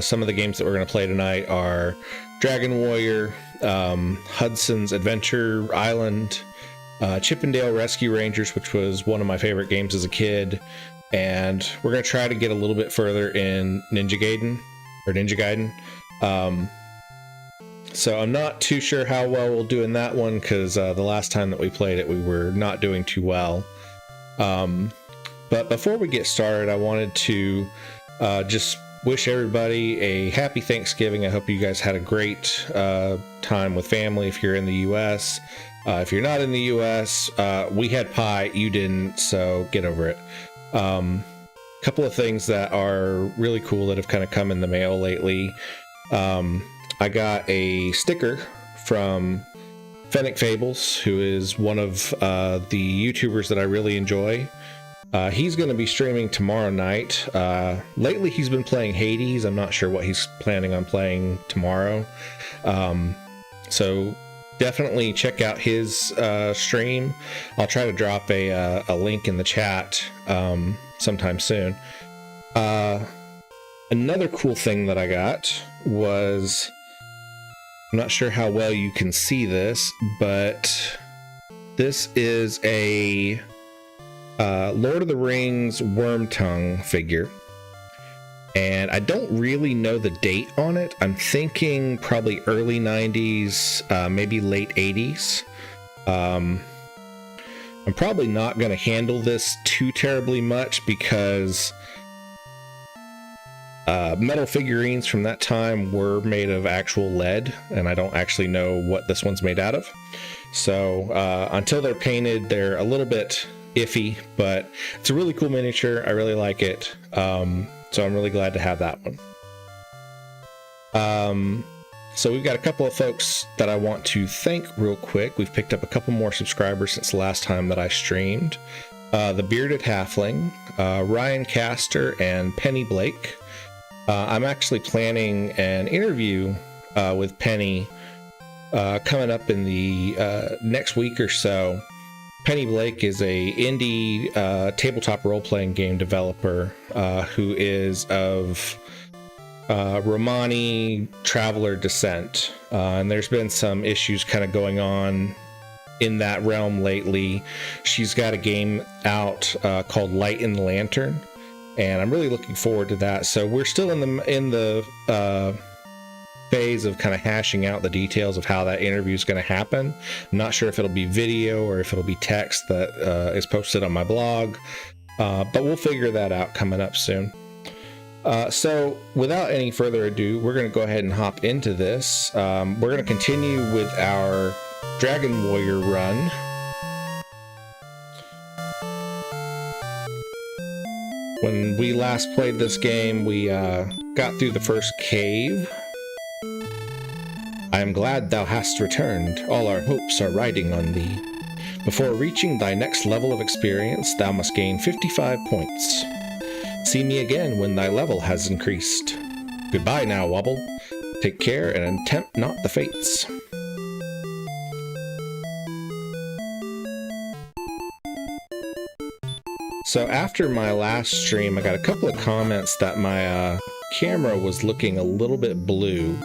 Some of the games that we're going to play tonight are Dragon Warrior, Hudson's Adventure Island, Chippendale Rescue Rangers, which was one of my favorite games as a kid, and we're going to try to get a little bit further in Ninja Gaiden. So I'm not too sure how well we'll do in that one, because the last time that we played it, we were not doing too well. But before we get started, I wanted to just wish everybody a happy Thanksgiving. I hope you guys had a great time with family if you're in the U.S. If you're not in the U.S., we had pie, you didn't, so get over it. Couple of things that are really cool that have kind of come in the mail lately. I got a sticker from Fennec Fables, who is one of the YouTubers that I really enjoy. He's going to be streaming tomorrow night. Lately, he's been playing Hades. I'm not sure what he's planning on playing tomorrow. So definitely check out his stream. I'll try to drop a link in the chat sometime soon. Another cool thing that I got was, I'm not sure how well you can see this, but this is a Lord of the Rings Wormtongue figure. And I don't really know the date on it. I'm thinking probably early 90s, maybe late 80s. I'm probably not going to handle this too terribly much because metal figurines from that time were made of actual lead, and I don't actually know what this one's made out of. So until they're painted, they're a little bit iffy, but it's a really cool miniature. I really like it. So I'm really glad to have that one. So we've got a couple of folks that I want to thank real quick. We've picked up a couple more subscribers since the last time that I streamed. The Bearded Halfling, Ryan Castor, and Penny Blake. I'm actually planning an interview with Penny coming up in the next week or so. Penny Blake is a indie tabletop role-playing game developer who is of Romani traveler descent, and there's been some issues kind of going on in that realm lately. She's got a game out called Light in the Lantern, and I'm really looking forward to that. So we're still in the phase of kind of hashing out the details of how that interview is going to happen. I'm not sure if it'll be video or if it'll be text that is posted on my blog, but we'll figure that out coming up soon. So without any further ado, we're going to go ahead and hop into this. We're going to continue with our Dragon Warrior run. When we last played this game, we got through the first cave. I am glad thou hast returned. All our hopes are riding on thee. Before reaching thy next level of experience, thou must gain 55 points. See me again when thy level has increased. Goodbye now, Wobble. Take care and tempt not the fates. So after my last stream, I got a couple of comments that my camera was looking a little bit blue.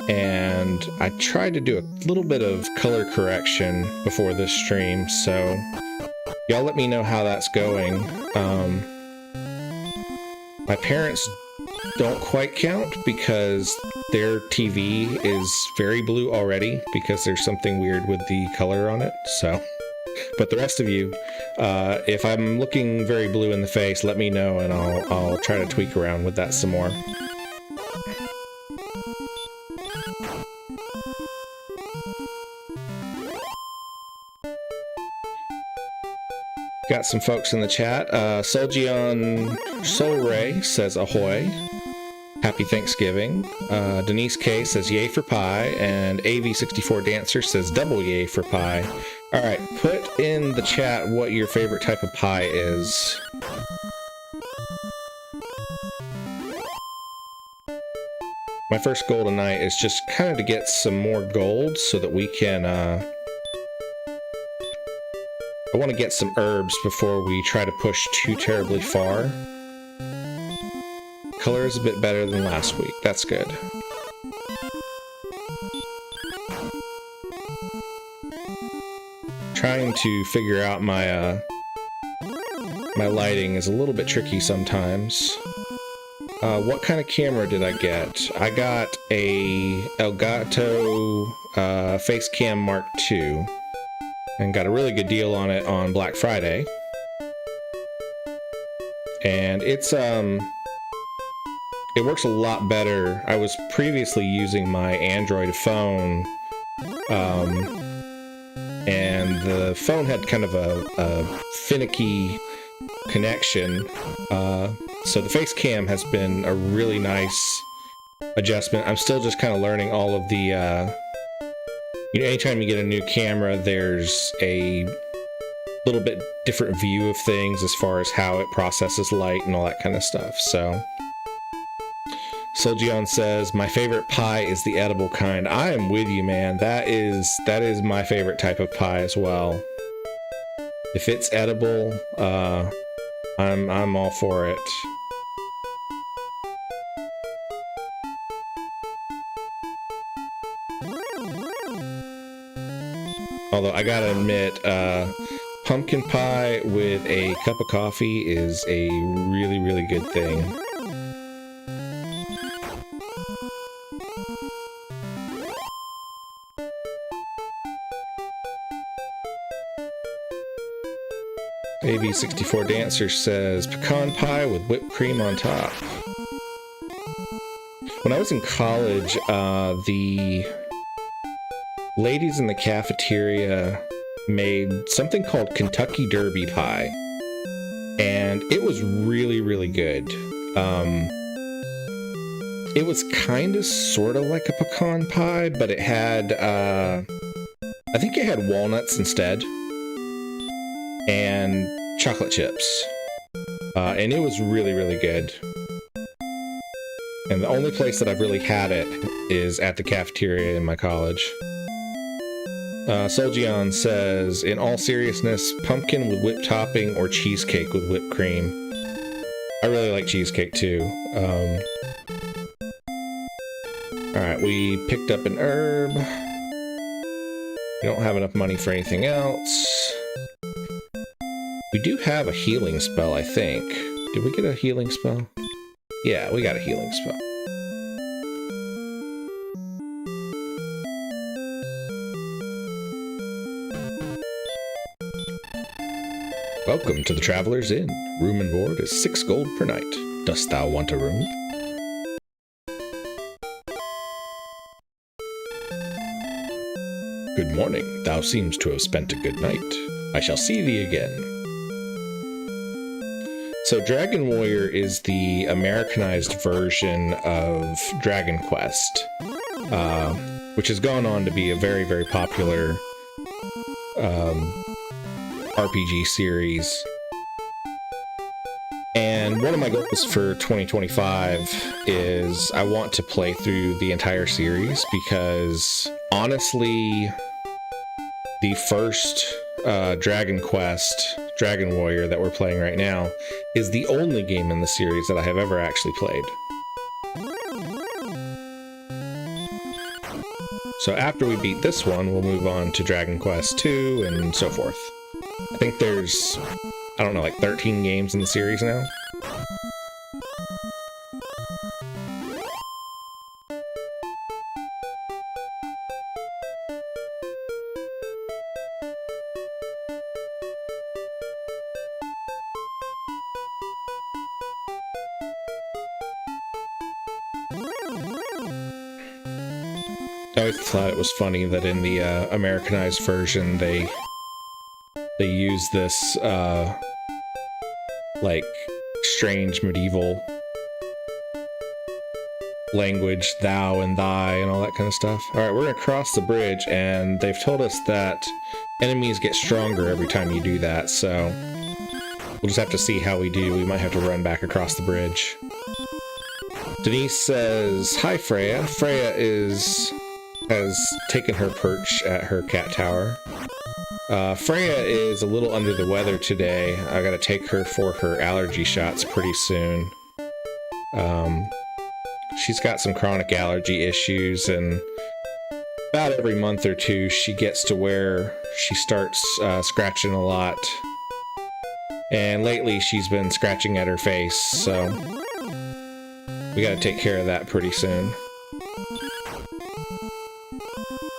And I tried to do a little bit of color correction before this stream, so y'all let me know how that's going. My parents don't quite count because their TV is very blue already because there's something weird with the color on it. So, but the rest of you, if I'm looking very blue in the face, let me know and I'll try to tweak around with that some more. Got some folks in the chat. Solgion Solray says ahoy. Happy Thanksgiving. Denise K says yay for pie. And AV64 Dancer says double yay for pie. Alright, put in the chat what your favorite type of pie is. My first goal tonight is just kind of to get some more gold so that we can I want to get some herbs before we try to push too terribly far. color is a bit better than last week. That's good. Trying to figure out my my lighting is a little bit tricky sometimes. What kind of camera did I get? I got a Elgato Facecam Mark II and got a really good deal on it on Black Friday. And it works a lot better. I was previously using my Android phone, and the phone had kind of a finicky connection, so the face cam has been a really nice adjustment. I'm still just kind of learning all of the, you know, anytime you get a new camera, there's a little bit different view of things as far as how it processes light and all that kind of stuff. So Soljion says, my favorite pie is the edible kind. I am with you, man. That is my favorite type of pie as well. If it's edible, I'm all for it. Although I gotta admit, pumpkin pie with a cup of coffee is a really, really good thing. AB64 Dancer says, pecan pie with whipped cream on top. When I was in college, the ladies in the cafeteria made something called Kentucky Derby pie, and it was really, really good. It was kind of sort of like a pecan pie, but it had, I think it had walnuts instead, and chocolate chips, and it was really, really good. And the only place that I've really had it is at the cafeteria in my college. Soljion says, in all seriousness, pumpkin with whipped topping or cheesecake with whipped cream. I really like cheesecake too. Alright, we picked up an herb. We don't have enough money for anything else. We do have a healing spell, I think. Did we get a healing spell? Yeah, we got a healing spell. Welcome to the Traveler's Inn. Room and board is 6 gold per night. Dost thou want a room? Good morning. Thou seems to have spent a good night. I shall see thee again. So Dragon Warrior is the Americanized version of Dragon Quest, which has gone on to be a very, very popular RPG series. And one of my goals for 2025 is I want to play through the entire series, because honestly, the first Dragon Quest, Dragon Warrior that we're playing right now, is the only game in the series that I have ever actually played. So after we beat this one, we'll move on to Dragon Quest 2 and so forth. I think there's, I don't know, like 13 games in the series now. I always thought it was funny that in the Americanized version they use this like strange medieval language, thou and thy and all that kind of stuff. Alright, we're gonna cross the bridge, and they've told us that enemies get stronger every time you do that, so we'll just have to see how we do. We might have to run back across the bridge. Denise says, hi Freya. Freya has taken her perch at her cat tower. Freya is a little under the weather today. I gotta take her for her allergy shots pretty soon. She's got some chronic allergy issues, and about every month or two she gets to where she starts scratching a lot. And lately she's been scratching at her face, so we gotta take care of that pretty soon.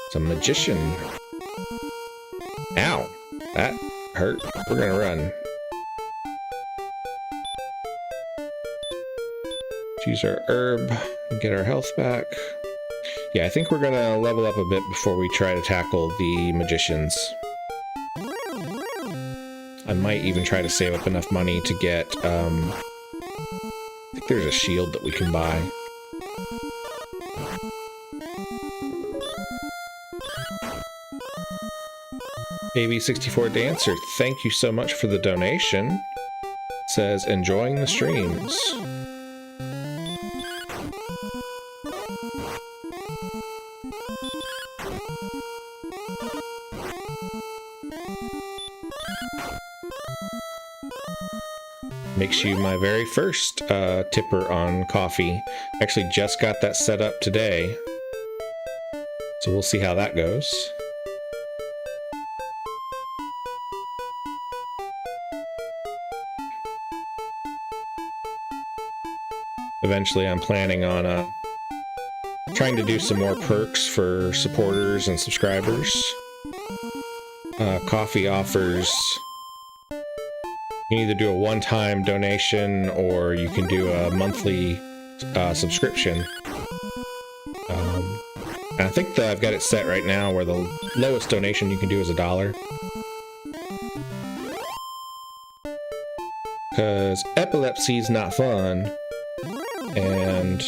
It's a magician. Ow, that hurt. We're gonna run. Use our herb and get our health back. Yeah, I think we're gonna level up a bit before we try to tackle the magicians. I might even try to save up enough money to get, I think there's a shield that we can buy. AB64 Dancer, thank you so much for the donation. It says, enjoying the streams. Makes you my very first tipper on coffee. Actually just got that set up today, so we'll see how that goes. Eventually I'm planning on trying to do some more perks for supporters and subscribers. Coffee offers, you can either do a one-time donation or you can do a monthly subscription. And I think that I've got it set right now where the lowest donation you can do is $1. Because epilepsy's not fun, and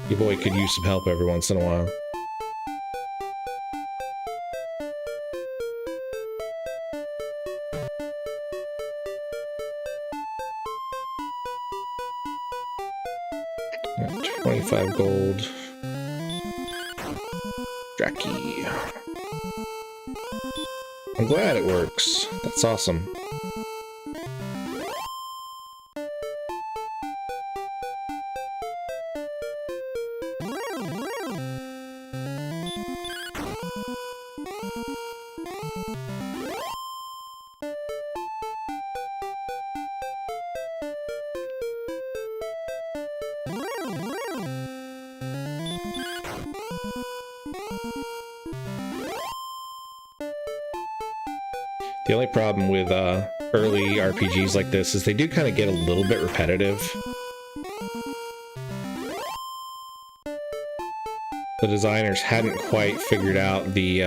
your boy could use some help every once in a while. Got 25 gold. Jackie. I'm glad it works. That's awesome. The only problem with early RPGs like this is they do kind of get a little bit repetitive. The designers hadn't quite figured out the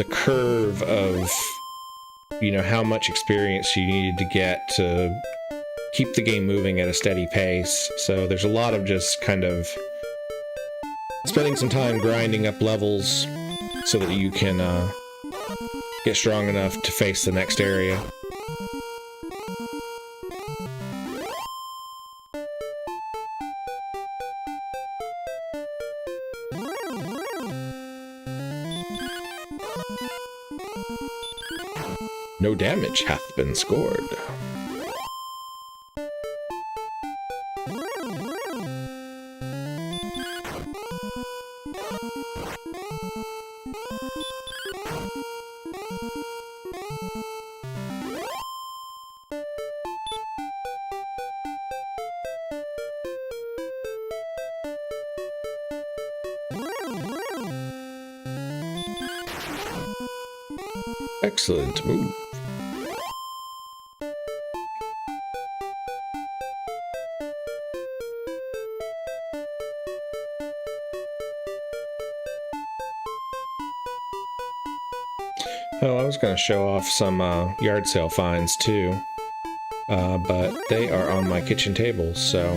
curve of, you know, how much experience you needed to get to keep the game moving at a steady pace. So there's a lot of just kind of spending some time grinding up levels so that you can get strong enough to face the next area. No damage hath been scored. Excellent move. Oh, I was going to show off some yard sale finds too, but they are on my kitchen table, so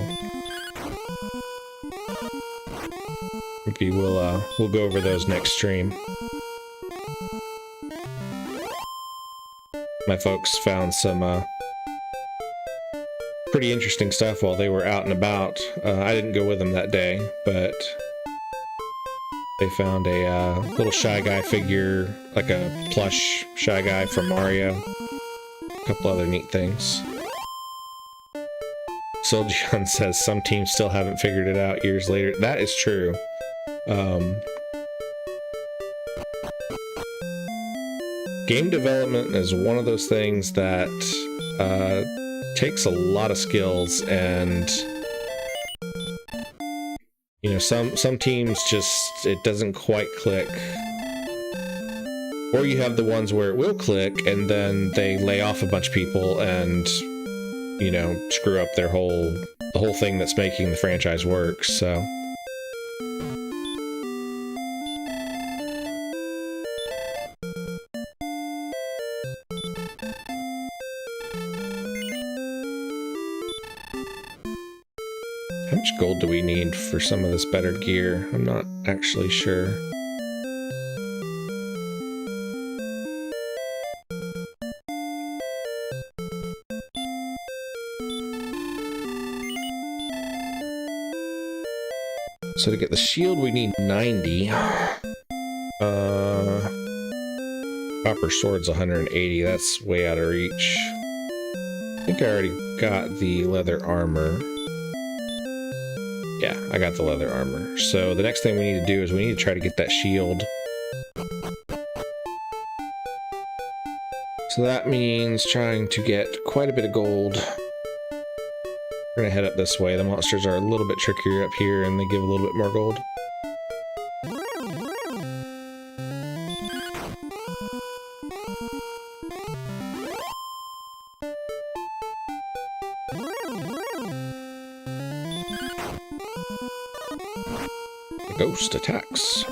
maybe we'll go over those next stream. My folks found some pretty interesting stuff while they were out and about. I didn't go with them that day, but they found a little Shy Guy figure, like a plush Shy Guy from Mario. couple other neat things. Soljian says some teams still haven't figured it out years later. That is true. Game development is one of those things that takes a lot of skills, and you know, some teams just, it doesn't quite click. Or you have the ones where it will click and then they lay off a bunch of people and, you know, screw up the whole thing that's making the franchise work, so. How much gold do we need for some of this better gear? I'm not actually sure. So to get the shield, we need 90. Copper sword's 180. That's way out of reach. I think I already got the leather armor. Yeah, I got the leather armor. So the next thing we need to do is we need to try to get that shield. So that means trying to get quite a bit of gold. We're gonna head up this way. The monsters are a little bit trickier up here and they give a little bit more gold. The ghost attacks.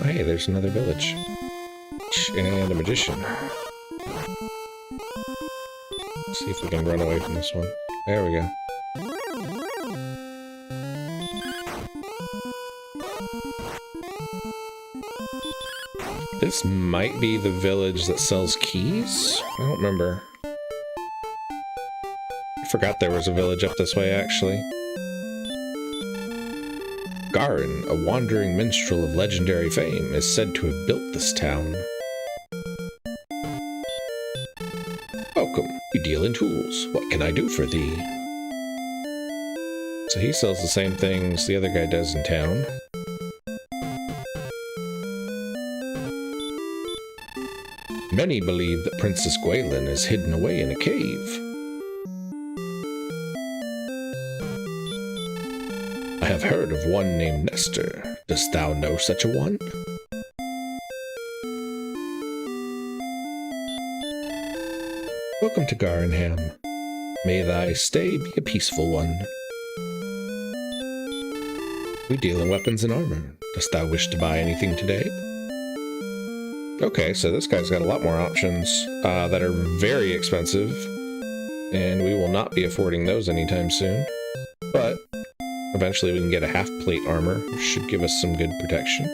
Hey, there's another village. And a magician. Let's see if we can run away from this one. There we go. This might be the village that sells keys? I don't remember. I forgot there was a village up this way, actually. Gaiden, a wandering minstrel of legendary fame, is said to have built this town. Welcome, we deal in tools. What can I do for thee? So he sells the same things the other guy does in town. Many believe that Princess Gaiden is hidden away in a cave. I have heard of one named Nestor. Dost thou know such a one? Welcome to Garinham. May thy stay be a peaceful one. We deal in weapons and armor. Dost thou wish to buy anything today? Okay, so this guy's got a lot more options that are very expensive, and we will not be affording those anytime soon. But eventually we can get a half plate armor, which should give us some good protection.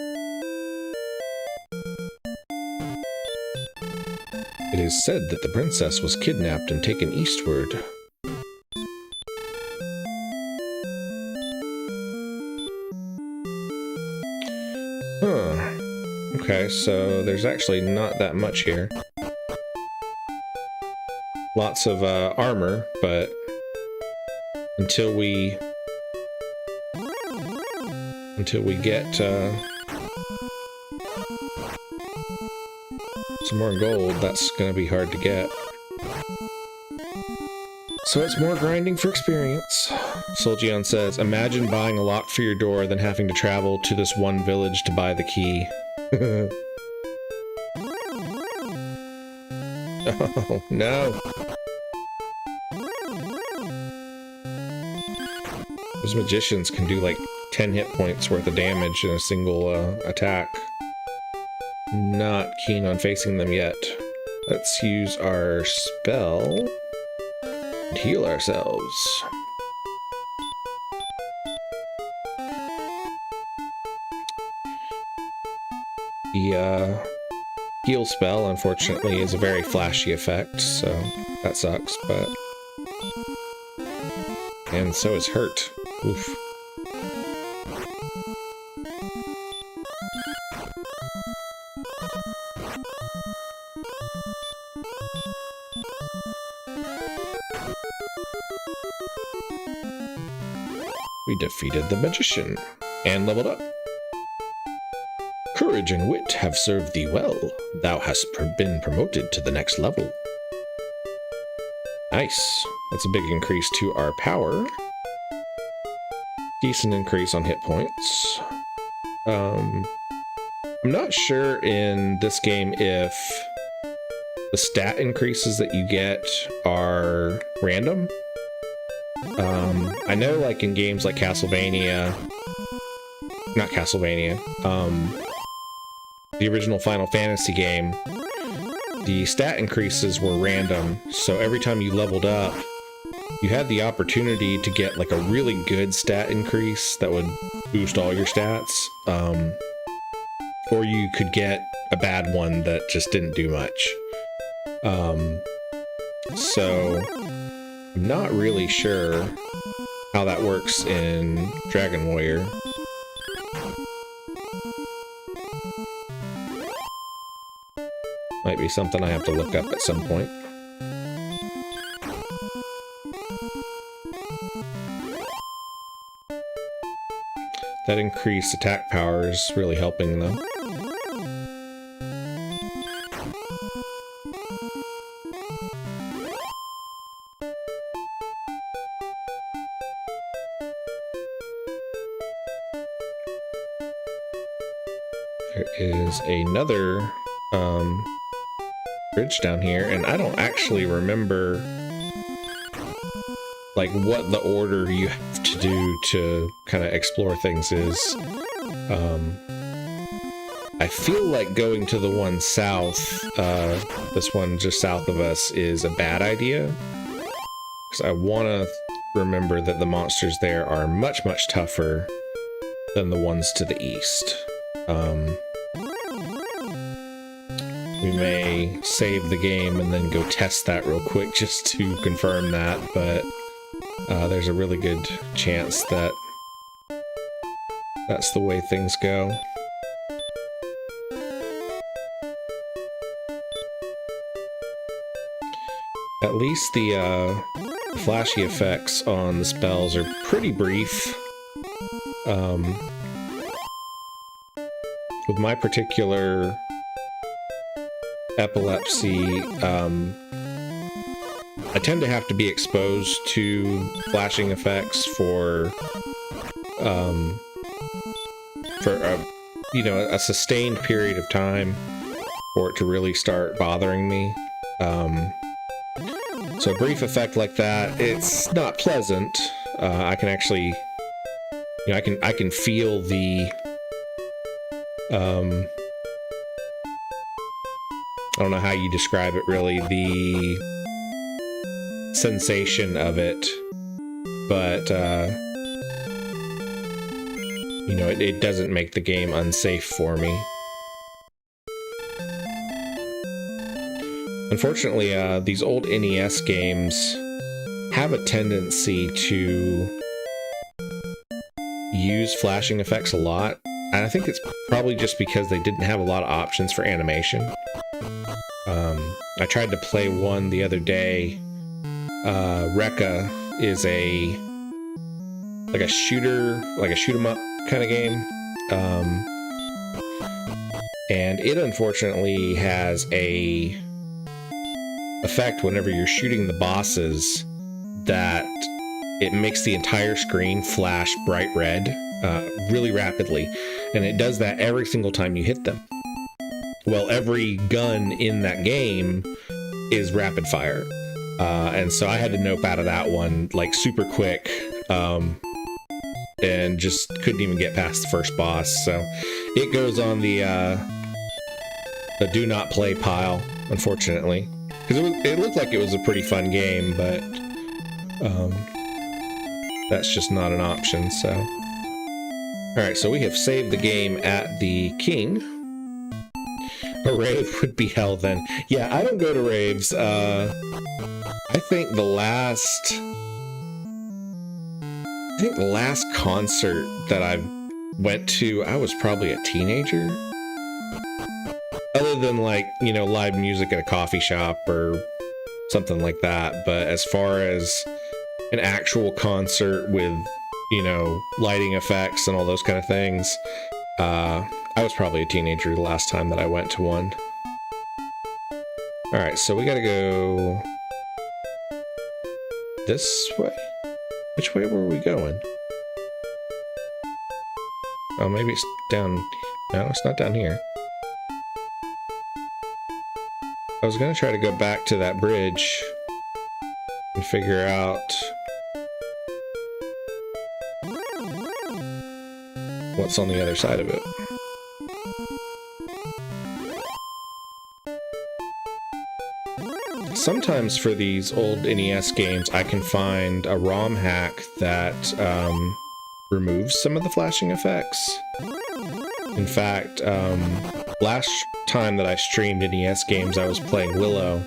It is said that the princess was kidnapped and taken eastward. Huh. Okay, so there's actually not that much here. Lots of armor, but until we get some more gold, that's gonna be hard to get. So it's more grinding for experience. Soljian says, imagine buying a lock for your door, then having to travel to this one village to buy the key. Oh, no. Those magicians can do like 10 hit points worth of damage in a single attack. Not keen on facing them yet. Let's use our spell and heal ourselves. The heal spell, unfortunately, is a very flashy effect, so that sucks, but... And so is hurt. Oof. We defeated the magician and leveled up. Courage and wit have served thee well. Thou hast been promoted to the next level. Nice. That's a big increase to our power. Decent increase on hit points. I'm not sure in this game if the stat increases that you get are random. I know like in games like Castlevania, not Castlevania, the original Final Fantasy game, the stat increases were random, so every time you leveled up, you had the opportunity to get like a really good stat increase that would boost all your stats, or you could get a bad one that just didn't do much. So I'm not really sure how that works in Dragon Warrior. Might be something I have to look up at some point. That increased attack power is really helping though. There is another bridge down here, and I don't actually remember like what the order you have to do to kind of explore things is. I feel like going to the one south, this one just south of us, is a bad idea, because I want to remember that the monsters there are much, much tougher than the ones to the east. We may save the game and then go test that real quick just to confirm that, but there's a really good chance that that's the way things go. At least the flashy effects on the spells are pretty brief. With my particular epilepsy, I tend to have to be exposed to flashing effects for a sustained period of time for it to really start bothering me. So a brief effect like that, it's not pleasant. I can actually, I can feel the I don't know how you describe it really, the sensation of it, but it doesn't make the game unsafe for me. Unfortunately, these old NES games have a tendency to use flashing effects a lot, and I think it's probably just because they didn't have a lot of options for animation. I tried to play one the other day. Rekka is a shoot 'em up kind of game, and it unfortunately has a effect whenever you're shooting the bosses that it makes the entire screen flash bright red really rapidly, and it does that every single time you hit them. Well, every gun in that game is rapid fire, and so I had to nope out of that one like super quick. and just couldn't even get past the first boss. So it goes on the do not play pile, unfortunately, because it looked like it was a pretty fun game, but that's just not an option. So all right, so we have saved the game at the king. A rave would be hell then. Yeah, I don't go to raves. I think the last concert that I went to, I was probably a teenager. Other than, like, you know, live music at a coffee shop or something like that. But as far as an actual concert with, you know, lighting effects and all those kind of things, I was probably a teenager the last time that I went to one. Alright, so we gotta go this way? Which way were we going? Oh, maybe it's down... No, it's not down here. I was gonna try to go back to that bridge and figure out what's on the other side of it. Sometimes for these old NES games, I can find a ROM hack that removes some of the flashing effects. In fact, last time that I streamed NES games, I was playing Willow,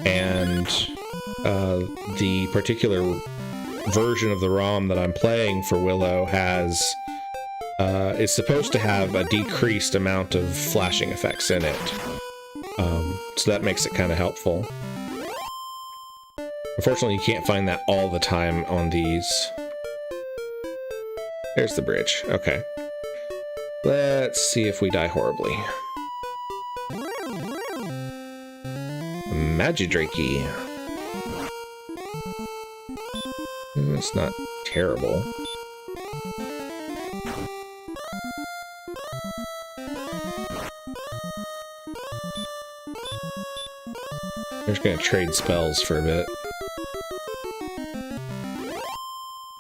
and the particular version of the ROM that I'm playing for Willow has is supposed to have a decreased amount of flashing effects in it. So that makes it kind of helpful. Unfortunately, you can't find that all the time on these. There's the bridge. Okay. Let's see if we die horribly. Magidrakey. It's not terrible. I'm just gonna trade spells for a bit.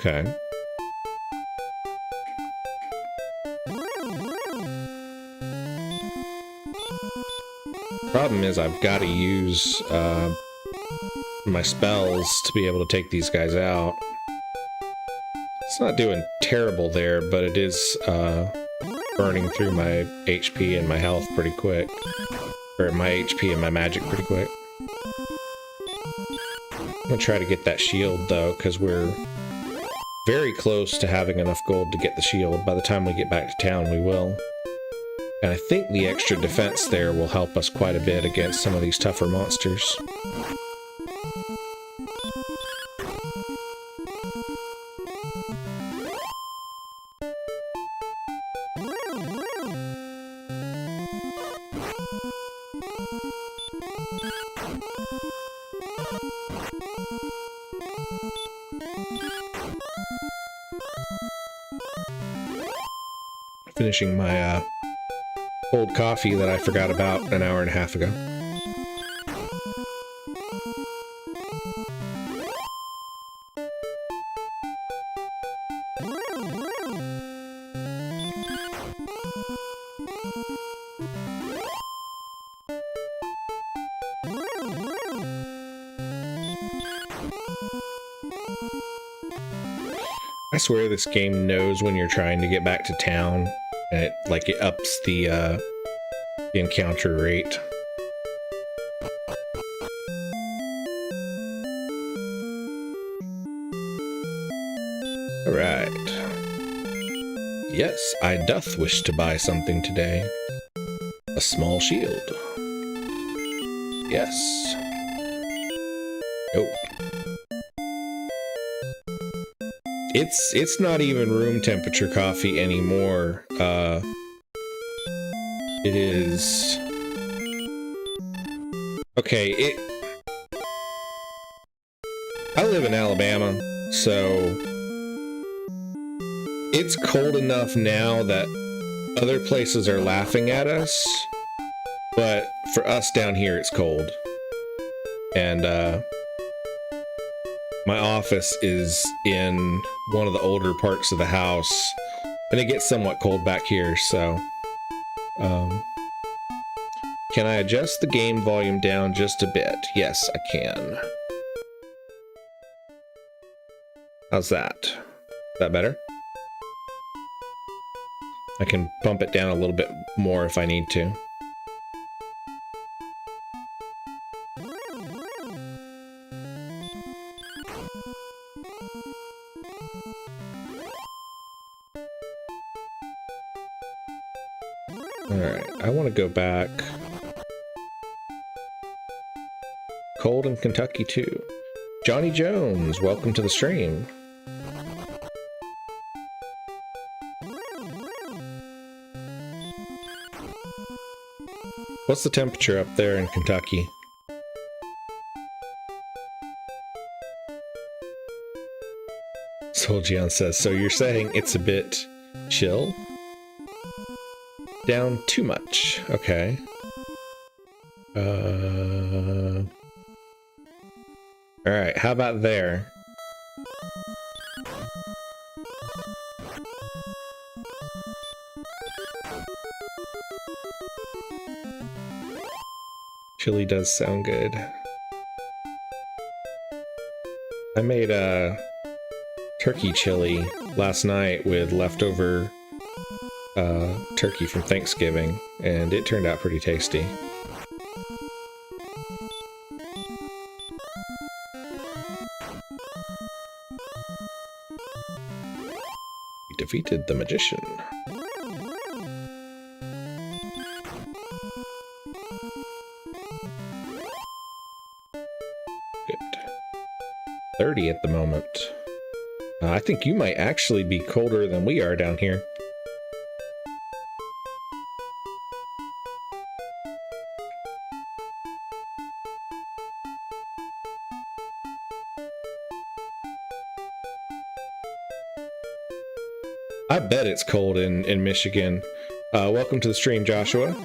Okay. Problem is, I've got to use my spells to be able to take these guys out. It's not doing terrible there, but it is burning through my HP and my health pretty quick. Or my HP and my magic pretty quick. I'm gonna try to get that shield, though, because we're very close to having enough gold to get the shield. By the time we get back to town, we will. And I think the extra defense there will help us quite a bit against some of these tougher monsters. Finishing my cold coffee that I forgot about an hour and a half ago. I swear this game knows when you're trying to get back to town, and it ups the encounter rate. Alright. Yes, I doth wish to buy something today. A small shield. Yes. Oh. It's not even room temperature coffee anymore. It is... Okay, I live in Alabama, so it's cold enough now that other places are laughing at us, but for us down here it's cold. And my office is in one of the older parts of the house, and it gets somewhat cold back here, so can I adjust the game volume down just a bit? Yes, I can. How's that? Is that better? I can bump it down a little bit more if I need to. Alright, I want to go back. Cold in Kentucky too. Johnny Jones, welcome to the stream. What's the temperature up there in Kentucky? Soljian says, so you're saying it's a bit chill? Down too much. Okay. Alright, how about there? Chili does sound good. I made a turkey chili last night with leftover turkey from Thanksgiving, and it turned out pretty tasty. We defeated the magician. Good. 30 at the moment. I think you might actually be colder than we are down here. I bet it's cold in Michigan. Welcome to the stream, Joshua.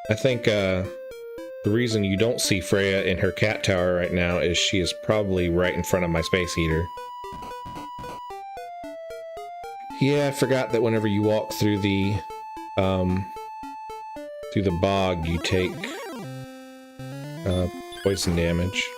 I think the reason you don't see Freya in her cat tower right now is she is probably right in front of my space heater. Yeah, I forgot that whenever you walk through the bog, you take poison damage.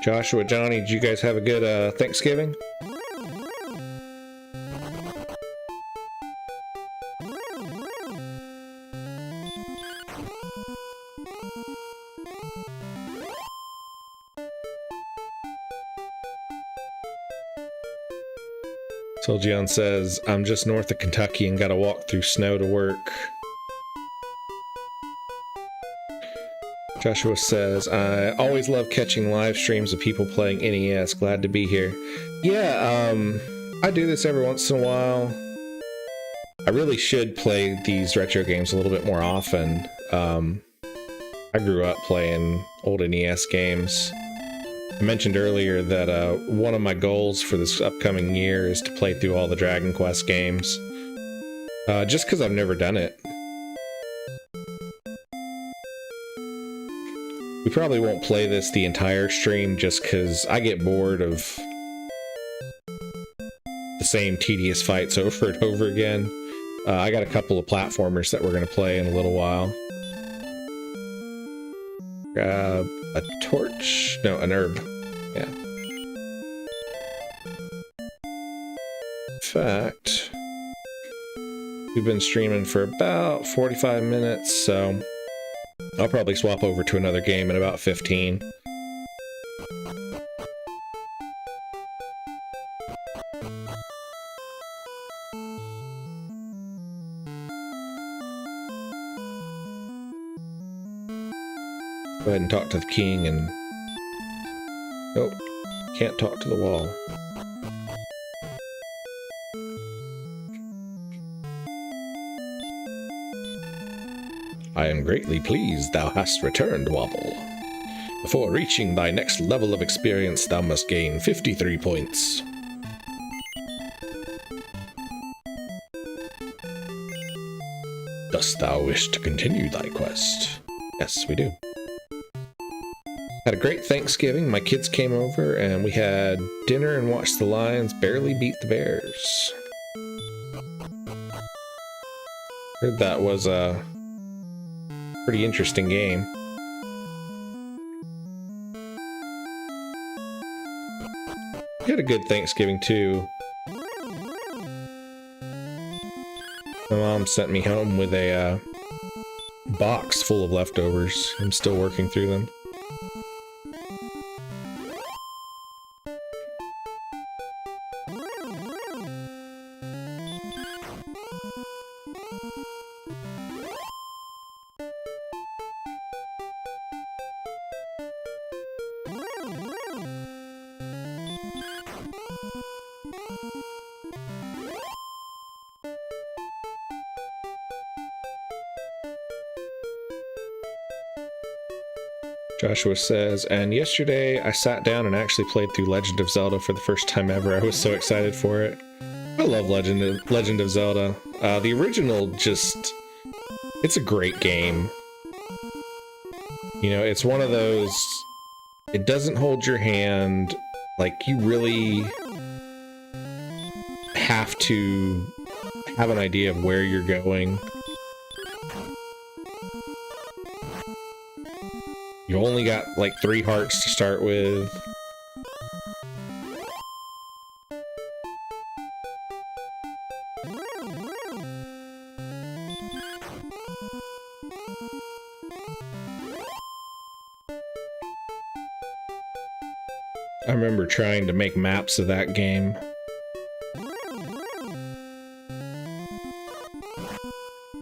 Joshua, Johnny, did you guys have a good Thanksgiving? Soljian says, I'm just north of Kentucky and gotta walk through snow to work. Joshua says, I always love catching live streams of people playing NES. Glad to be here. Yeah, I do this every once in a while. I really should play these retro games a little bit more often. I grew up playing old NES games. I mentioned earlier that one of my goals for this upcoming year is to play through all the Dragon Quest games. Just because I've never done it. We probably won't play this the entire stream just because I get bored of the same tedious fights over and over again. I got a couple of platformers that we're going to play in a little while. Grab a torch? No, an herb. Yeah. In fact, we've been streaming for about 45 minutes, so I'll probably swap over to another game in about 15. ahead and talk to the king and... Oh, can't talk to the wall. I am greatly pleased thou hast returned, Wobble. Before reaching thy next level of experience, thou must gain 53 points. Dost thou wish to continue thy quest? Yes, we do. Had a great Thanksgiving. My kids came over and we had dinner and watched the Lions barely beat the Bears. Heard that was a pretty interesting game. We had a good Thanksgiving too. My mom sent me home with a box full of leftovers. I'm still working through them. Joshua says, and yesterday I sat down and actually played through Legend of Zelda for the first time ever. I was so excited for it. I love Legend of Zelda. The original it's a great game. You know, it's one of those, it doesn't hold your hand. Like, you really have to have an idea of where you're going. You only got like 3 hearts to start with. I remember trying to make maps of that game.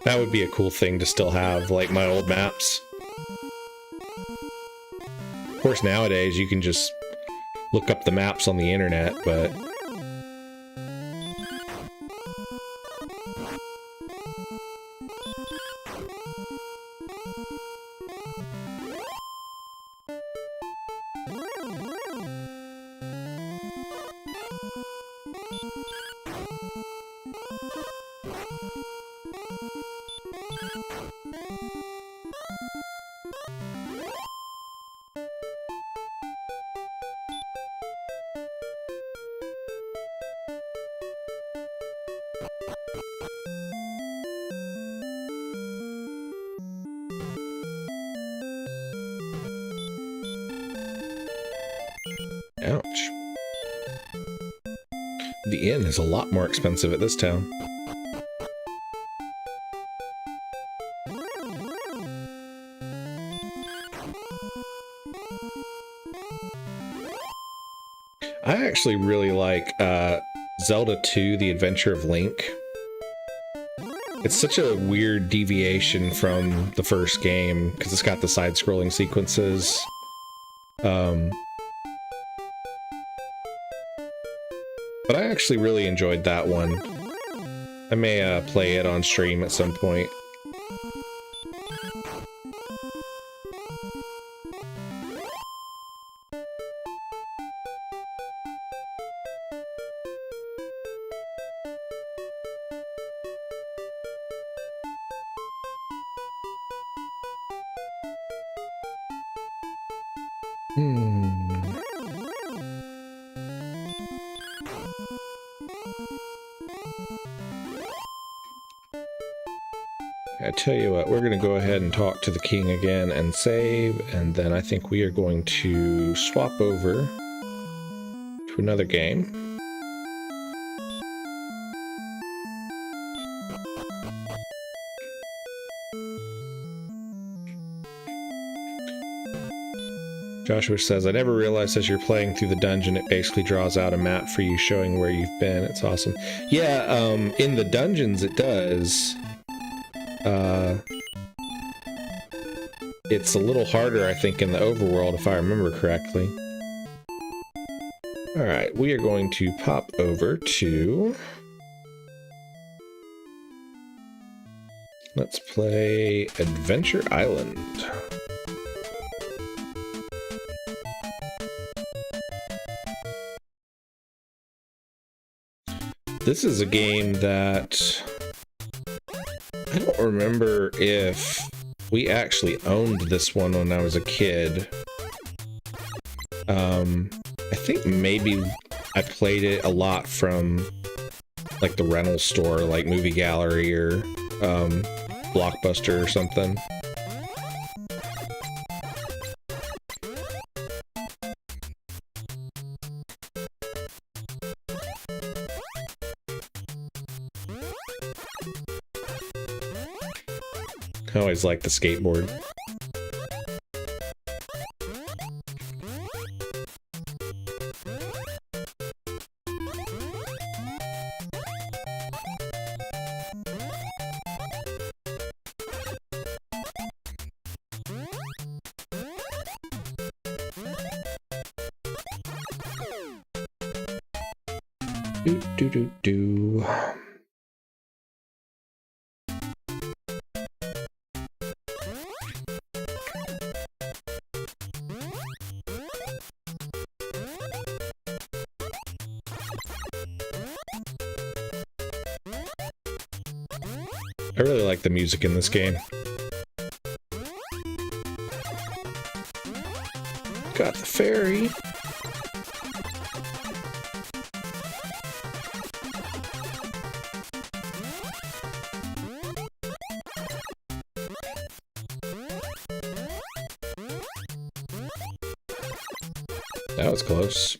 That would be a cool thing to still have, like my old maps. Of course, nowadays you can just look up the maps on the internet, but... Ouch. The inn is a lot more expensive at this town. I actually really like Zelda 2: The Adventure of Link. It's such a weird deviation from the first game because it's got the side-scrolling sequences. But I actually really enjoyed that one. I may play it on stream at some point. I tell you what, we're going to go ahead and talk to the king again and save, and then I think we are going to swap over to another game. Joshua says, I never realized as you're playing through the dungeon, it basically draws out a map for you showing where you've been. It's awesome. Yeah, in the dungeons it does. it's a little harder, I think, in the overworld, if I remember correctly. Alright, we are going to pop over to... Let's play Adventure Island. This is a game that I don't remember if we actually owned this one when I was a kid. I think maybe I played it a lot from like the rental store, like Movie Gallery or Blockbuster or something. I always liked the skateboard. Do. I really like the music in this game. Got the ferry. That was close.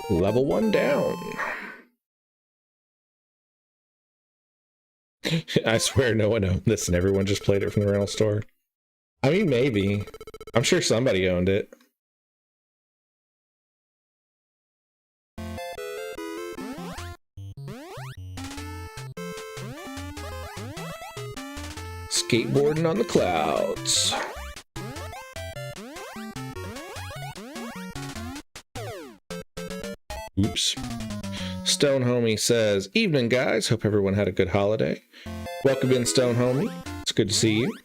Level 1 down. I swear no one owned this and everyone just played it from the rental store. I mean, maybe. I'm sure somebody owned it. Skateboarding on the clouds. Oops. Stone Homie says, "Evening, guys. Hope everyone had a good holiday. Welcome in, Stone Homie. It's good to see you."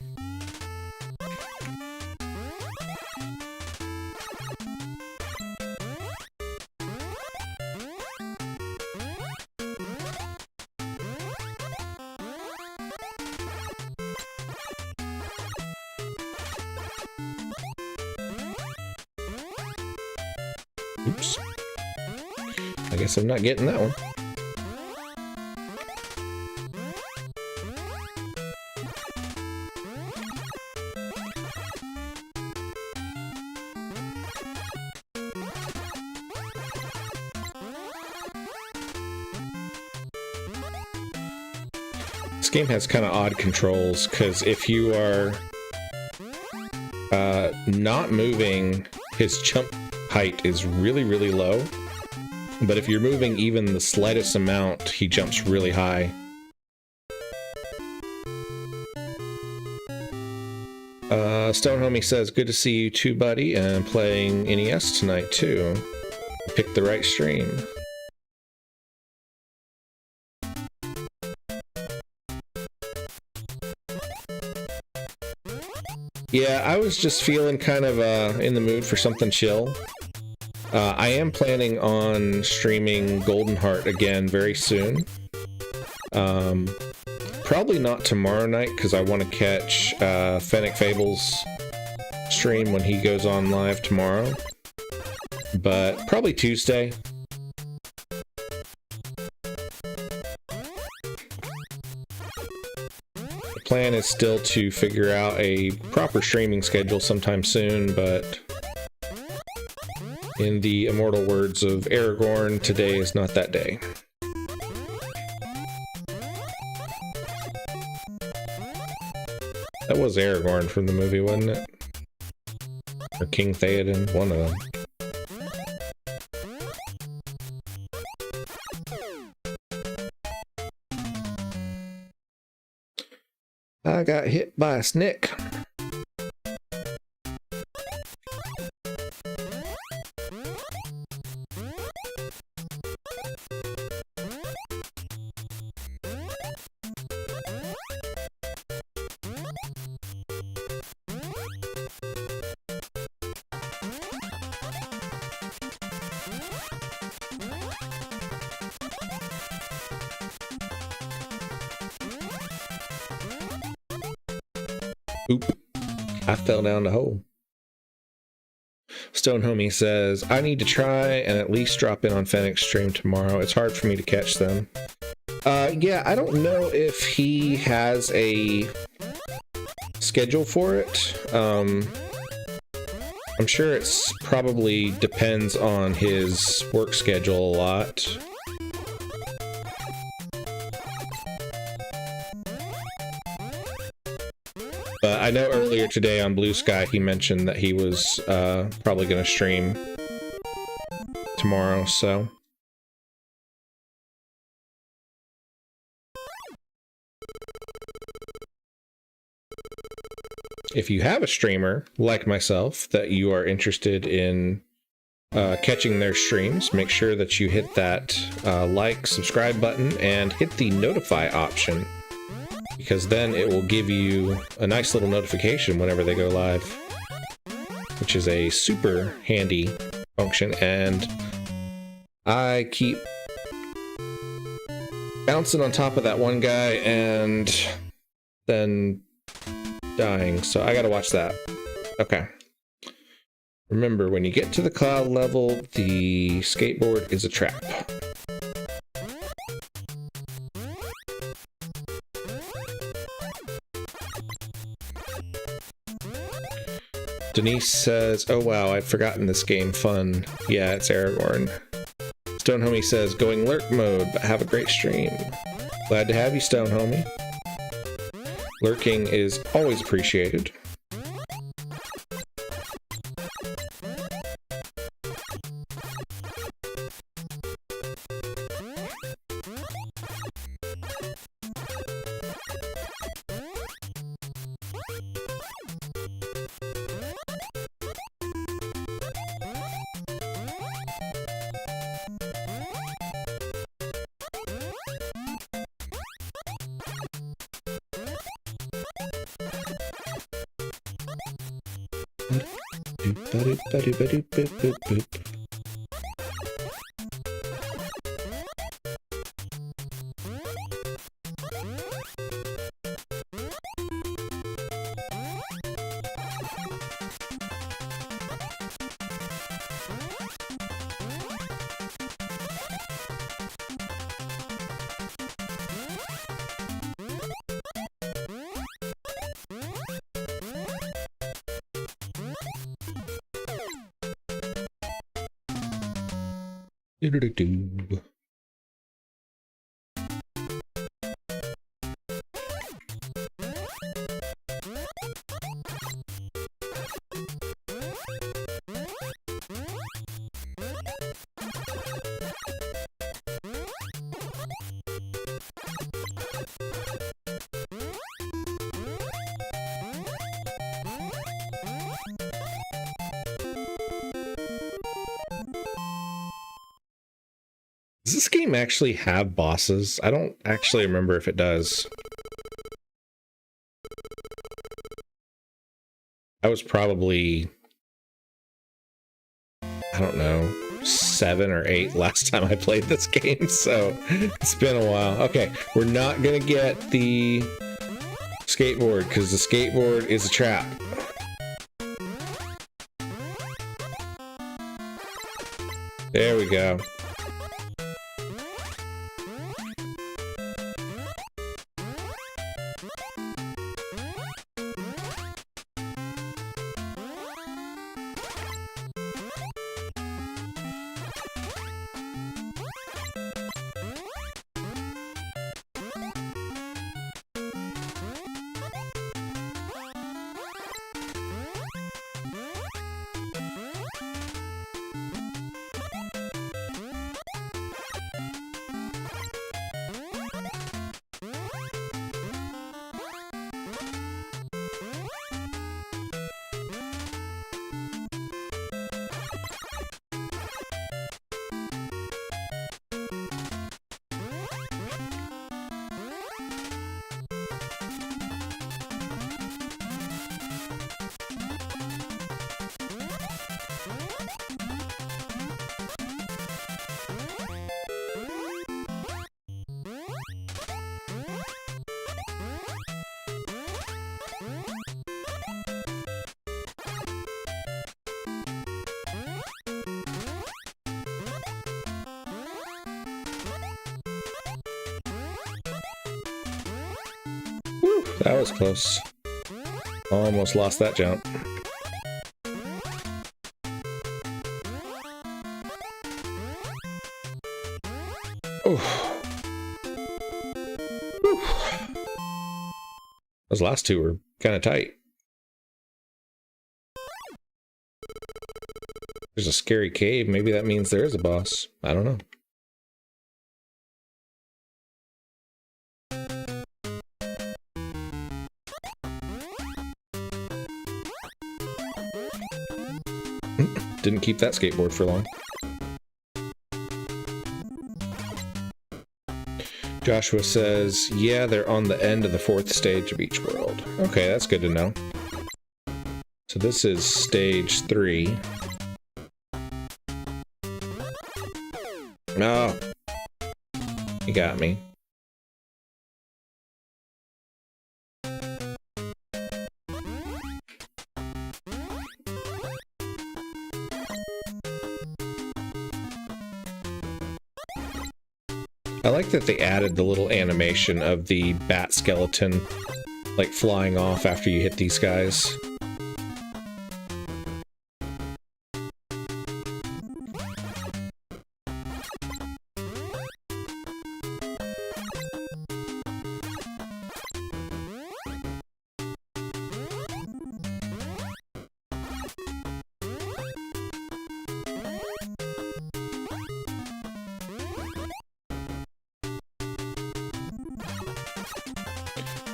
Oops. I guess I'm not getting that one. This game has kind of odd controls, because if you are not moving, his jump height is really, really low. But if you're moving even the slightest amount, he jumps really high. Stone Homie says, "Good to see you too, buddy, and playing NES tonight too. Picked the right stream." Yeah, I was just feeling kind of in the mood for something chill. I am planning on streaming Golden Heart again very soon. Probably not tomorrow night, because I want to catch Fennec Fable's stream when he goes on live tomorrow. But probably Tuesday. The plan is still to figure out a proper streaming schedule sometime soon, but in the immortal words of Aragorn, today is not that day. That was Aragorn from the movie, wasn't it? Or King Theoden, one of them. I got hit by a snake. Oop. I fell down the hole. Stone Homie says, I need to try and at least drop in on Fennec's stream tomorrow. It's hard for me to catch them. Yeah, I don't know if he has a schedule for it. I'm sure it's probably depends on his work schedule a lot. But I know earlier today on Blue Sky he mentioned that he was probably going to stream tomorrow, so. If you have a streamer like myself that you are interested in catching their streams, make sure that you hit that like, subscribe button and hit the notify option, because then it will give you a nice little notification whenever they go live, which is a super handy function. And I keep bouncing on top of that one guy and then dying, so I gotta watch that. Okay. Remember, when you get to the cloud level, the skateboard is a trap. Denise says, oh wow, I'd forgotten this game. Fun. Yeah, it's Aragorn. Stone Homie says, going lurk mode, but have a great stream. Glad to have you, Stone Homie. Lurking is always appreciated. Do-do-do-do. Does this game actually have bosses? I don't actually remember if it does. I was probably, I don't know, 7 or 8 last time I played this game, so it's been a while. Okay, we're not gonna get the skateboard because the skateboard is a trap. There we go. That was close. Almost lost that jump. Oh. Those last two were kind of tight. There's a scary cave. Maybe that means there is a boss. I don't know. Didn't keep that skateboard for long. Joshua says, yeah, they're on the end of the 4th stage of each world. Okay, that's good to know. So this is stage 3. Oh, you got me. I like that they added the little animation of the bat skeleton, like, flying off after you hit these guys.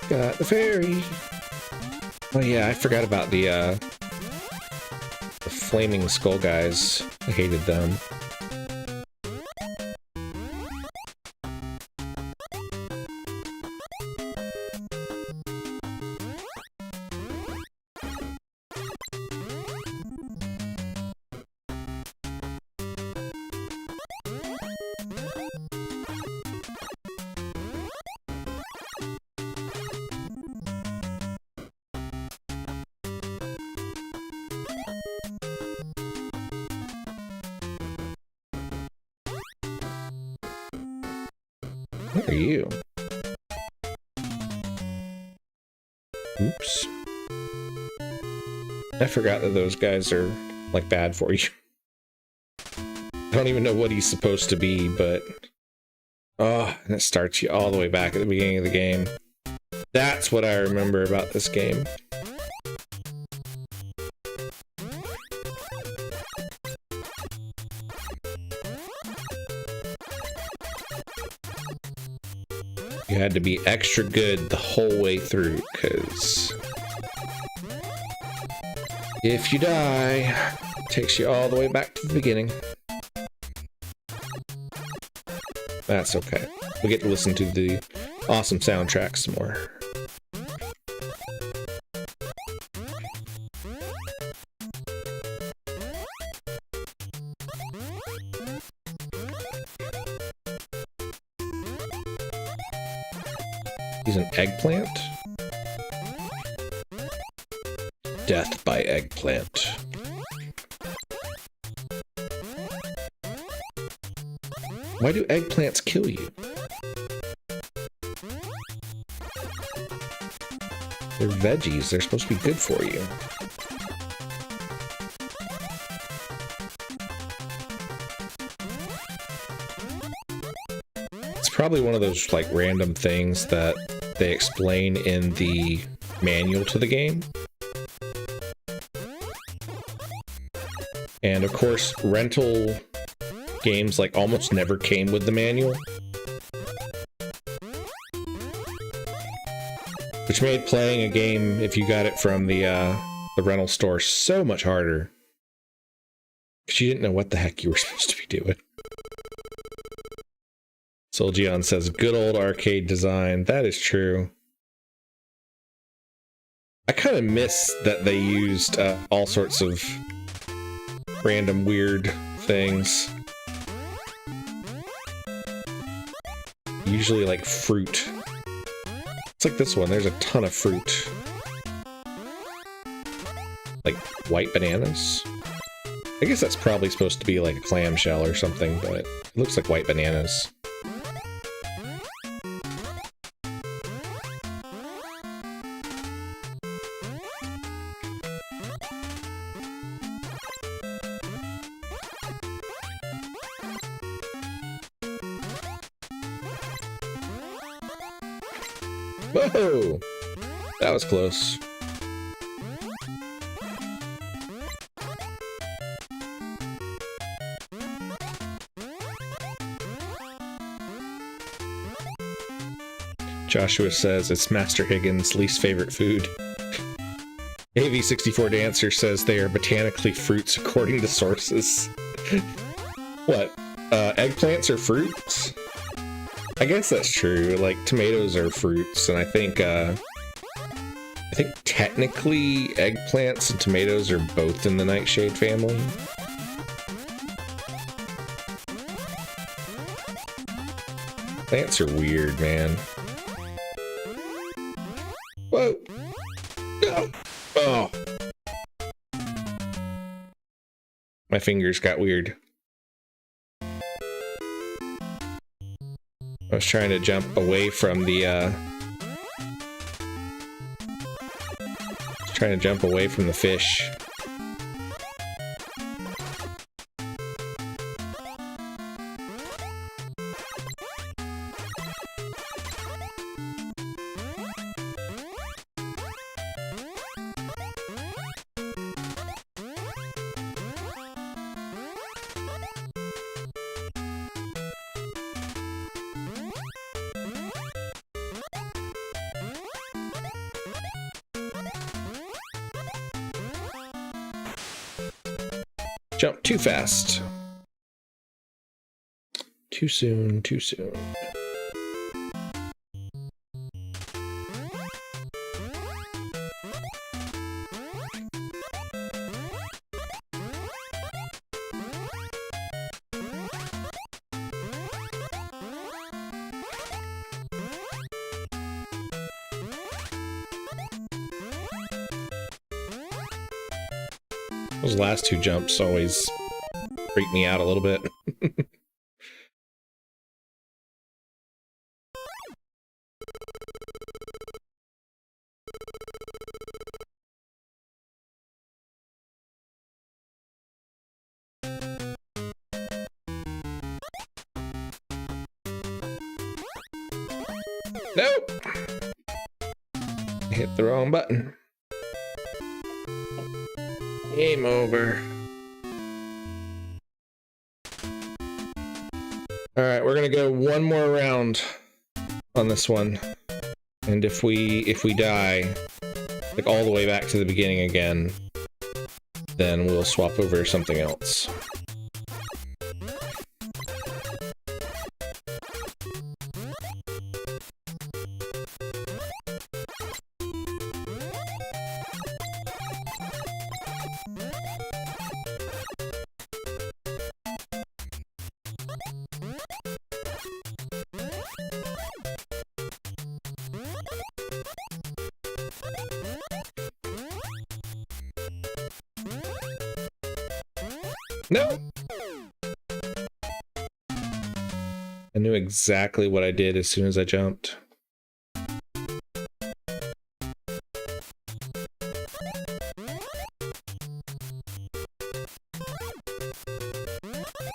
Got the fairy. Oh yeah, I forgot about the flaming skull guys. I hated them. What are you? Oops. I forgot that those guys are, like, bad for you. I don't even know what he's supposed to be, but... Oh, and it starts you all the way back at the beginning of the game. That's what I remember about this game. You had to be extra good the whole way through, because if you die, it takes you all the way back to the beginning. That's okay. We get to listen to the awesome soundtrack some more. He's an eggplant? Death by eggplant. Why do eggplants kill you? They're veggies. They're supposed to be good for you. It's probably one of those, like, random things that they explain in the manual to the game. And of course, rental games, like, almost never came with the manual, which made playing a game, if you got it from the rental store, so much harder, because you didn't know what the heck you were supposed to be doing. Solgion says, good old arcade design. That is true. I kind of miss that they used all sorts of random weird things. Usually like fruit. It's like this one, there's a ton of fruit. Like white bananas? I guess that's probably supposed to be like a clamshell or something, but it looks like white bananas. Whoa! That was close. Joshua says it's Master Higgins' least favorite food. AV64 Dancer says they are botanically fruits according to sources. What? Eggplants are fruits? I guess that's true. Like, tomatoes are fruits, and I think technically eggplants and tomatoes are both in the nightshade family. Plants are weird, man. Whoa! No! Oh! My fingers got weird. I was trying to jump away from the, fish. Jump too fast. Too soon, too soon. Those last two jumps always freak me out a little bit. Nope! Hit the wrong button. Game over. Alright, we're gonna go one more round on this one. And if we die, like all the way back to the beginning again, then we'll swap over to something else. No! I knew exactly what I did as soon as I jumped.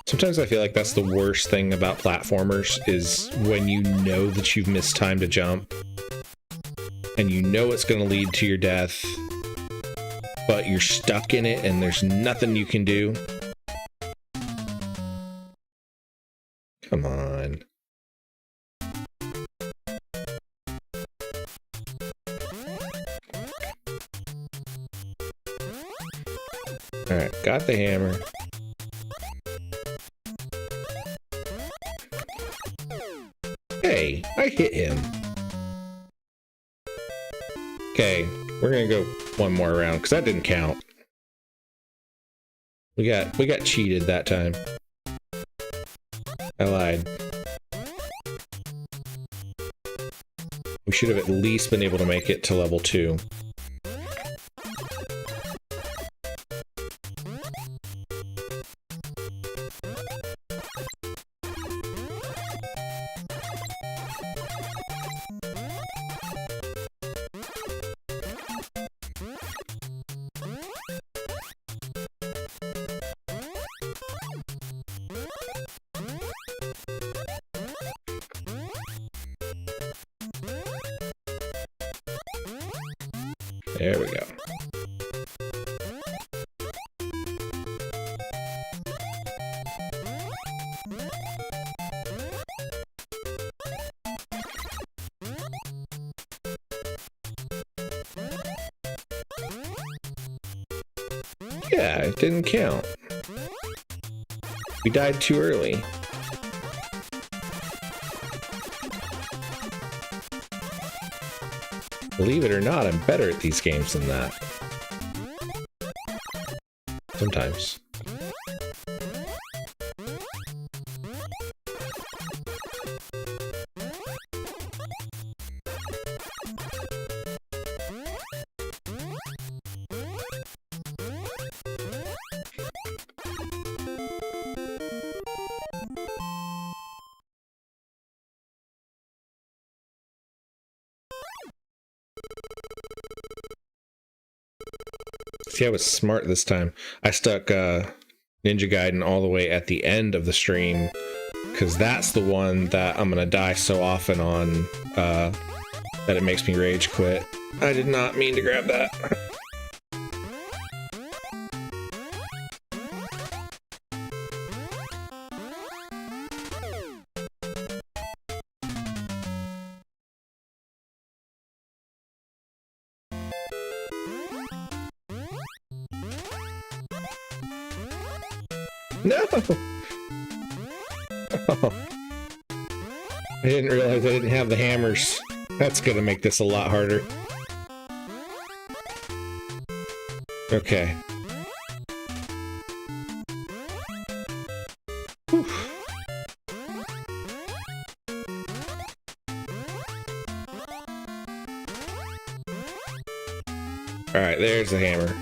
Sometimes I feel like that's the worst thing about platformers, is when you know that you've missed time to jump, and you know it's going to lead to your death, but you're stuck in it and there's nothing you can do. Come on. Alright, got the hammer. Hey, I hit him. Okay, we're gonna go one more round, because that didn't count. We got cheated that time. I lied. We should have at least been able to make it to level 2. There we go. Yeah, it didn't count. We died too early. Believe it or not, I'm better at these games than that. Sometimes. See, I was smart this time. I stuck Ninja Gaiden all the way at the end of the stream, because that's the one that I'm going to die so often on that it makes me rage quit. I did not mean to grab that. No! Oh. I didn't realize I didn't have the hammers. That's gonna make this a lot harder. Okay. Whew. Alright, there's the hammer.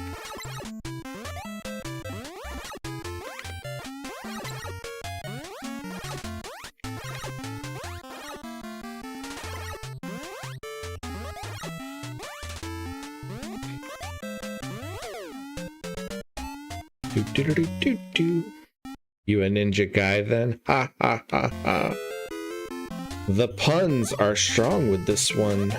Do. You a ninja guy then? Ha ha ha ha. The puns are strong with this one.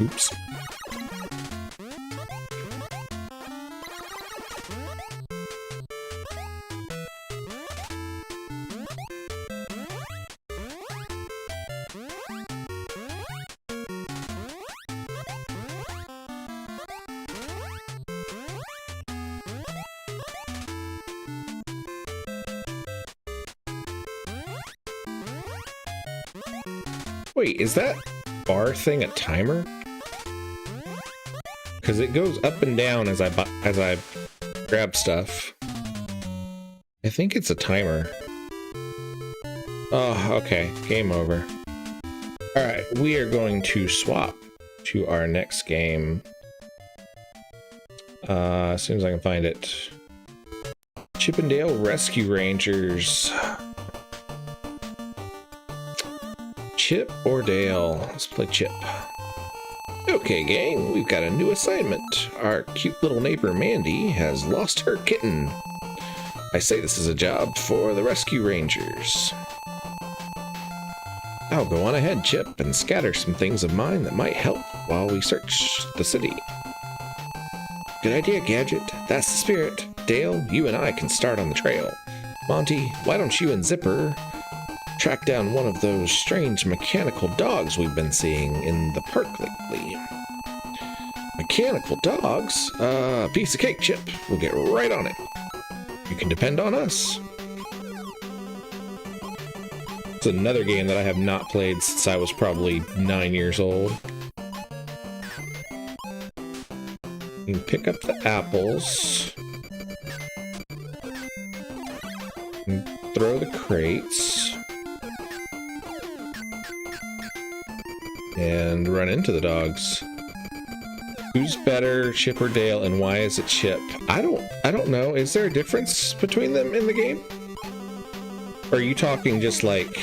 Oops. Wait, is that bar thing a timer? Because it goes up and down as I grab stuff. I think it's a timer. Oh, okay. Game over. Alright, we are going to swap to our next game. As soon as I can find it. Chippendale Rescue Rangers. Chip or Dale? Let's play Chip. Okay, gang, we've got a new assignment. Our cute little neighbor Mandy has lost her kitten. I say this is a job for the Rescue Rangers. I'll go on ahead, Chip, and scatter some things of mine that might help while we search the city. Good idea, Gadget. That's the spirit. Dale, you and I can start on the trail. Monty, why don't you and Zipper track down one of those strange mechanical dogs we've been seeing in the park lately? Mechanical dogs? Piece of cake, Chip. We'll get right on it. You can depend on us. It's another game that I have not played since I was probably 9 years old. You can pick up the apples. And throw the crates. And run into the dogs. Who's better, Chip or Dale, and why is it Chip? I don't know. Is there a difference between them in the game? Or are you talking just like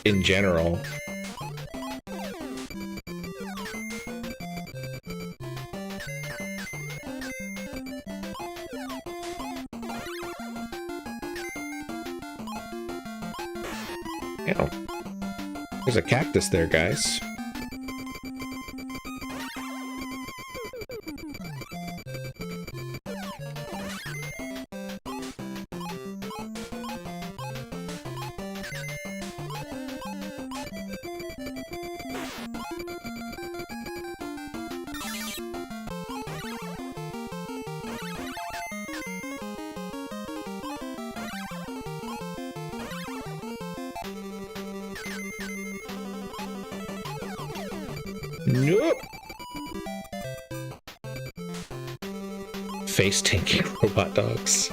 in general? Ow. There's a cactus there, guys. Nope. Face tanking robot dogs.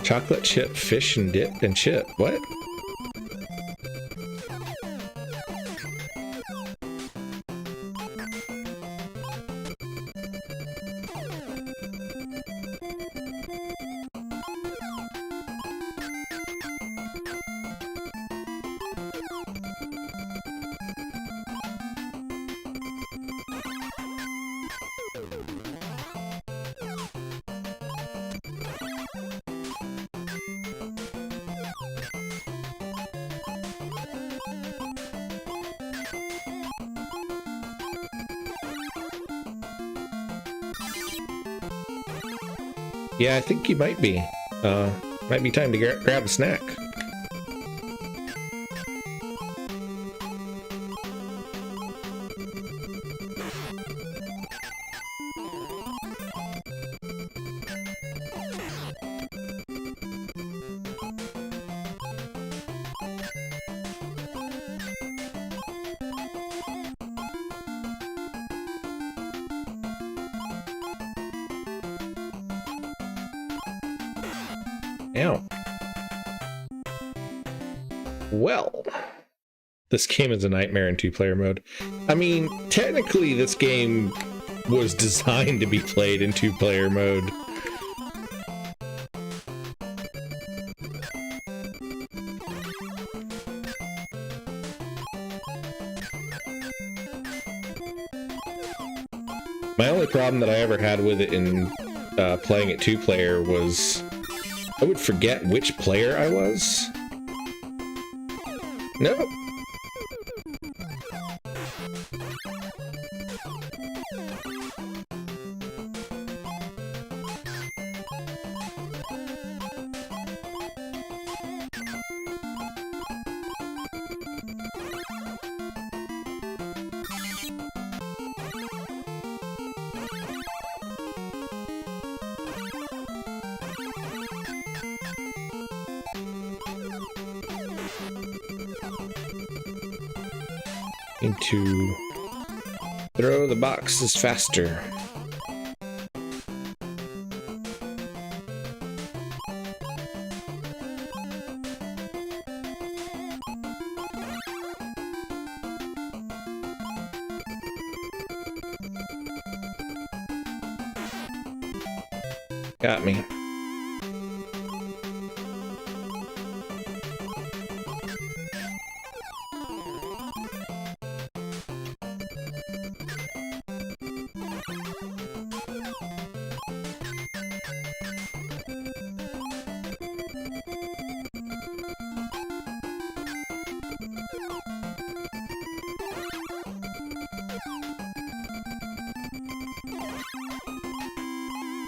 Chocolate chip, fish and dip and chip. What? Yeah, I think you might be. Might be time to grab a snack. Ow. Well, this game is a nightmare in two-player mode. I mean, technically this game was designed to be played in two-player mode. My only problem that I ever had with it in playing it two-player was I would forget which player I was. No. To throw the boxes faster. Got me.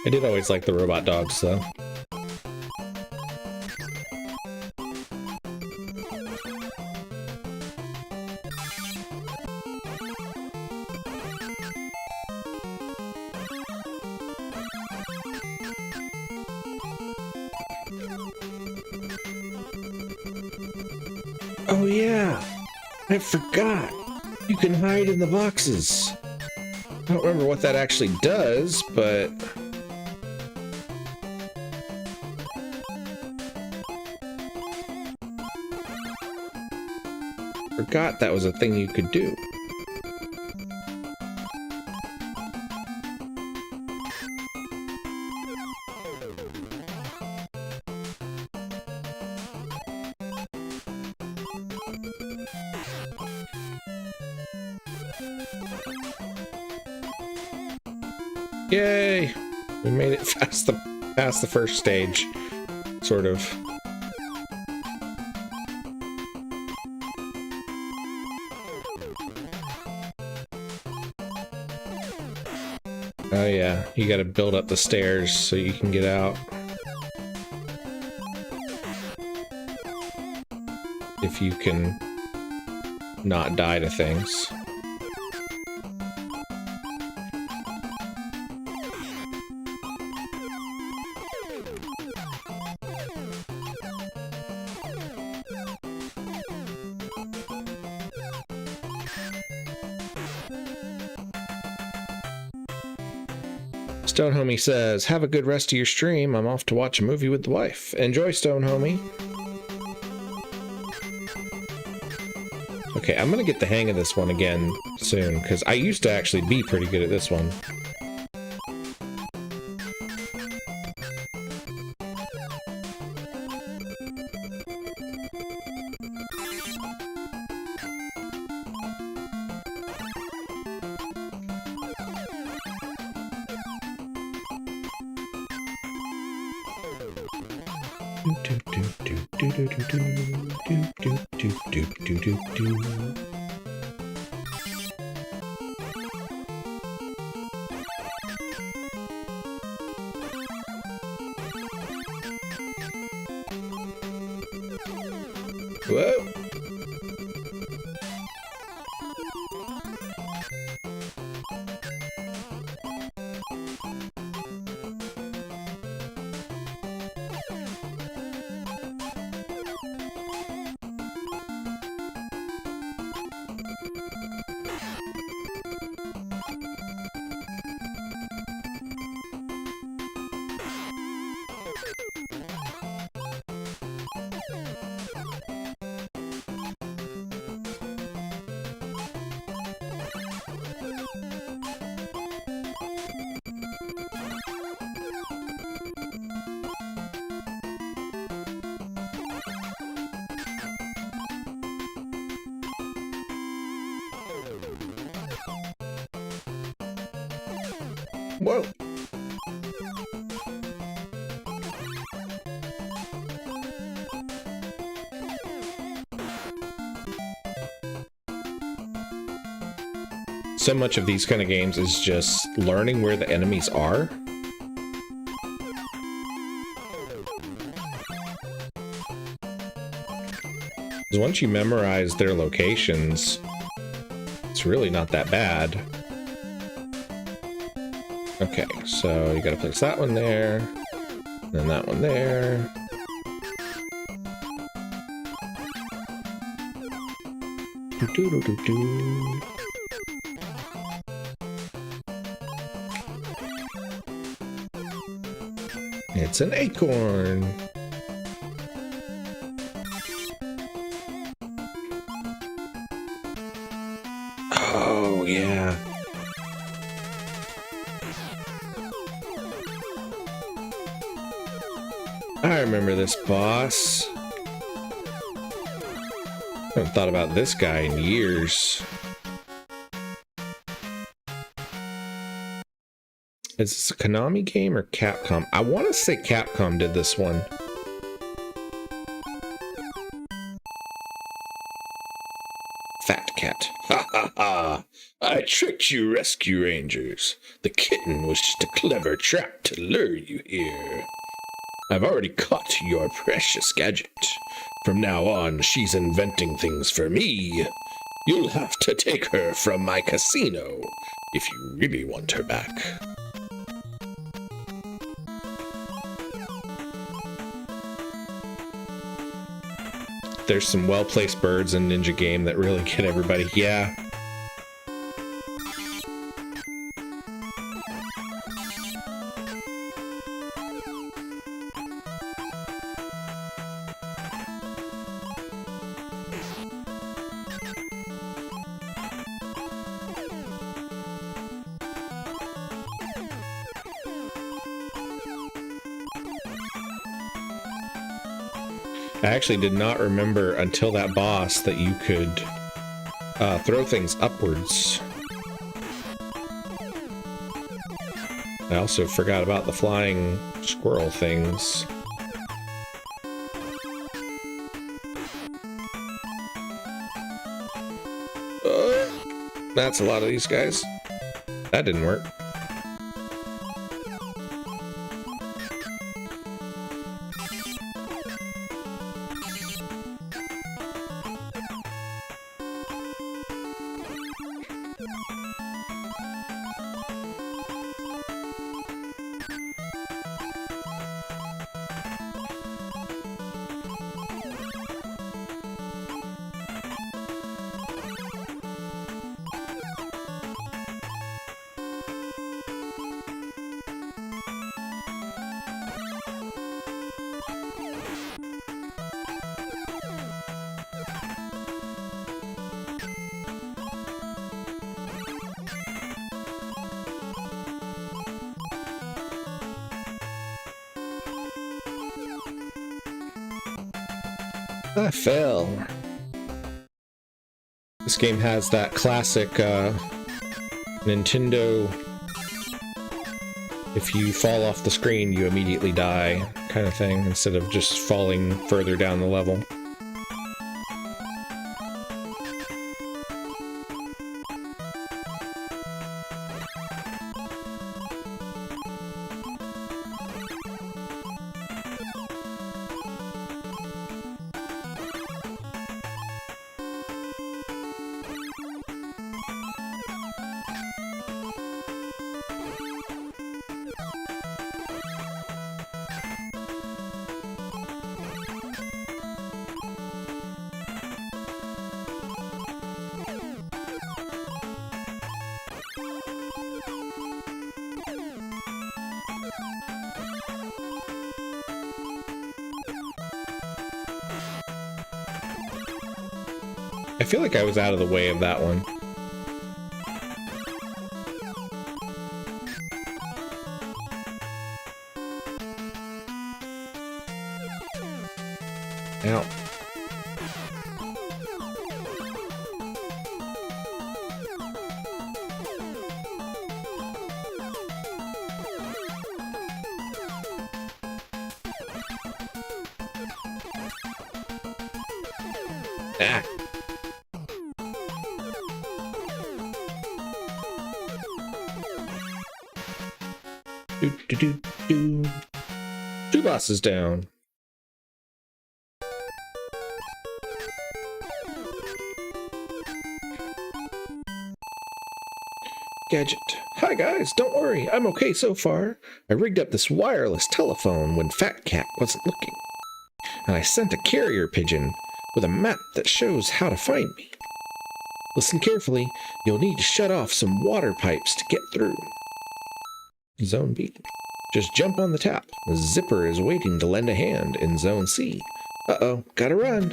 I did always like the robot dogs, though. Oh yeah, I forgot. You can hide in the boxes. I don't remember what that actually does, but forgot that was a thing you could do. Yay! We made it past the first stage, sort of. Oh yeah, you gotta build up the stairs so you can get out. If you can not die to things. Stone Homie says, have a good rest of your stream. I'm off to watch a movie with the wife. Enjoy, Stone Homie. Okay, I'm gonna get the hang of this one again soon, because I used to actually be pretty good at this one. Whoa. Whoa. So much of these kind of games is just learning where the enemies are. Because once you memorize their locations, it's really not that bad. Okay, so you gotta place that one there, and then that one there. Do-do-do-do-do. It's an acorn. Oh, yeah. I remember this boss. I haven't thought about this guy in years. Is this a Konami game or Capcom? I want to say Capcom did this one. Fat cat. Ha ha ha! I tricked you, rescue rangers. The kitten was just a clever trap to lure you here. I've already caught your precious gadget. From now on, she's inventing things for me. You'll have to take her from my casino if you really want her back. There's some well-placed birds in Ninja Game that really get everybody. Yeah. I actually did not remember until that boss that you could throw things upwards. I also forgot about the flying squirrel things. That's a lot of these guys. That didn't work. I fell. This game has that classic Nintendo, if you fall off the screen, you immediately die kind of thing, instead of just falling further down the level. I feel like I was out of the way of that one. Ow. Ah. Two bosses down. Gadget. Hi guys, don't worry, I'm okay so far. I rigged up this wireless telephone when Fat Cat wasn't looking. And I sent a carrier pigeon with a map that shows how to find me. Listen carefully, you'll need to shut off some water pipes to get through. Zone B. Just jump on the tap. The zipper is waiting to lend a hand in Zone C. Uh-oh, gotta run.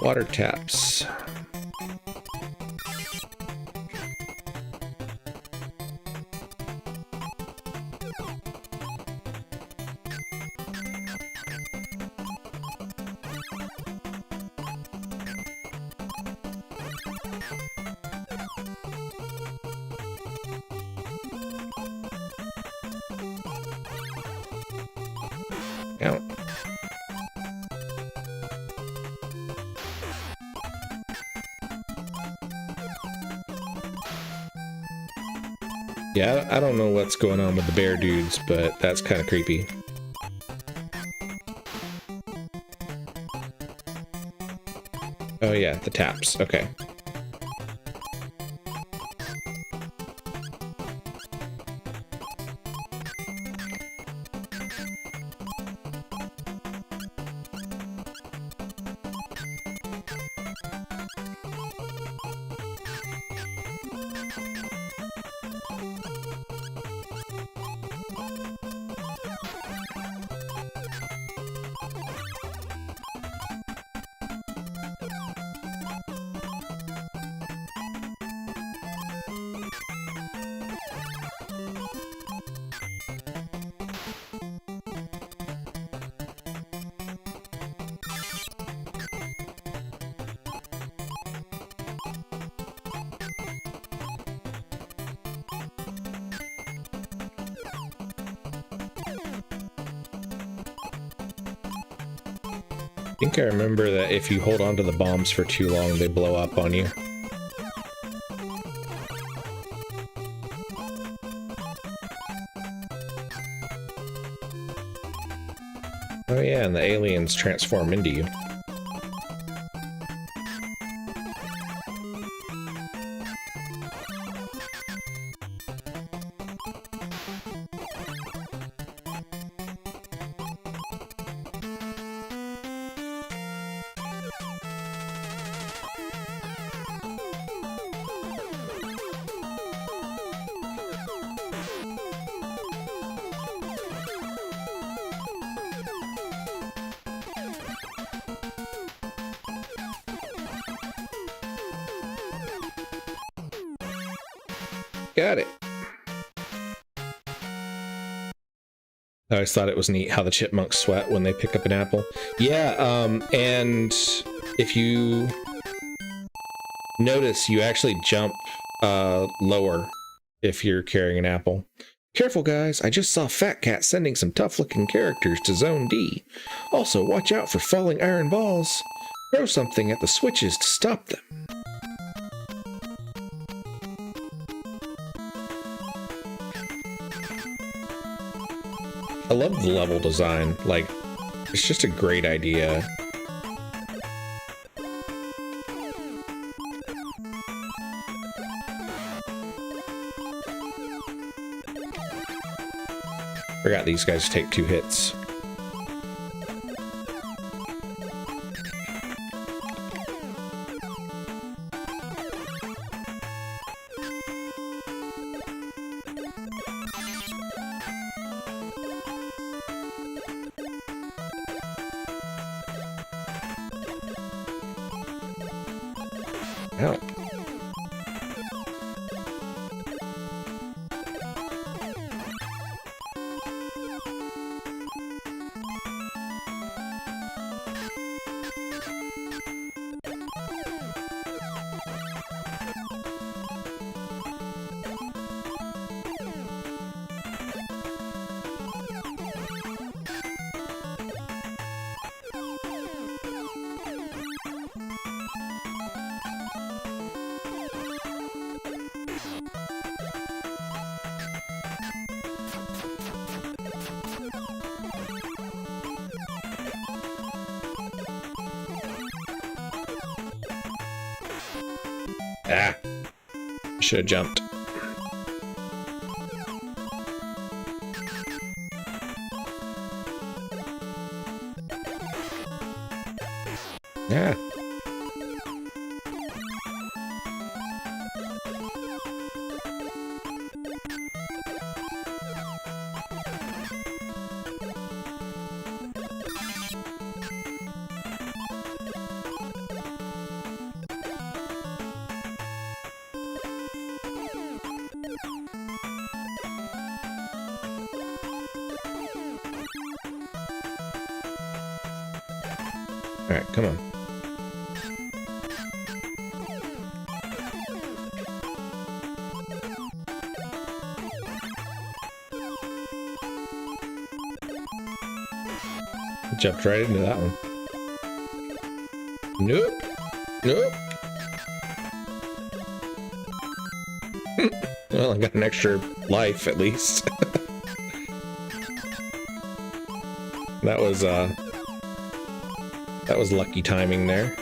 Water taps. Out. Yeah, I don't know what's going on with the bear dudes, but that's kind of creepy. Oh yeah, the taps. Okay. I think I remember that if you hold on to the bombs for too long, they blow up on you. Oh yeah, and the aliens transform into you. Got it. I always thought it was neat how the chipmunks sweat when they pick up an apple. Yeah, and if you notice, you actually jump lower if you're carrying an apple. Careful, guys. I just saw Fat Cat sending some tough-looking characters to Zone D. Also, watch out for falling iron balls. Throw something at the switches to stop them. I love the level design. Like, it's just a great idea. Forgot these guys take 2 hits. Ow. Ah, should have jumped. Yeah. All right, come on. Jumped right into that one. Nope. Nope. Well, I got an extra life at least. That was lucky timing there.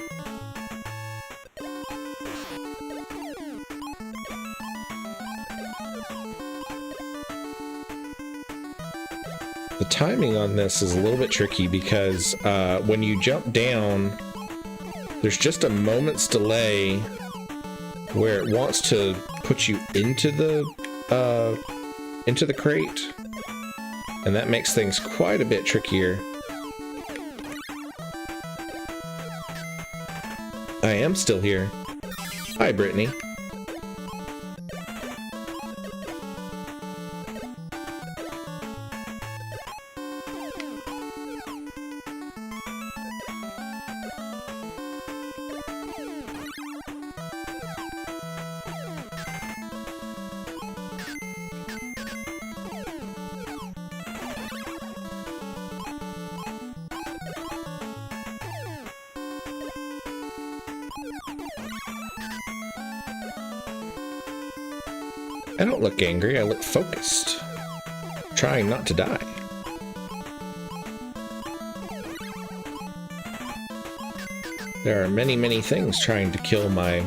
The timing on this is a little bit tricky because when you jump down, there's just a moment's delay where it wants to put you into the crate, and that makes things quite a bit trickier. I am still here. Hi, Brittany. I don't look angry, I look focused. Trying not to die. There are many, many things trying to kill my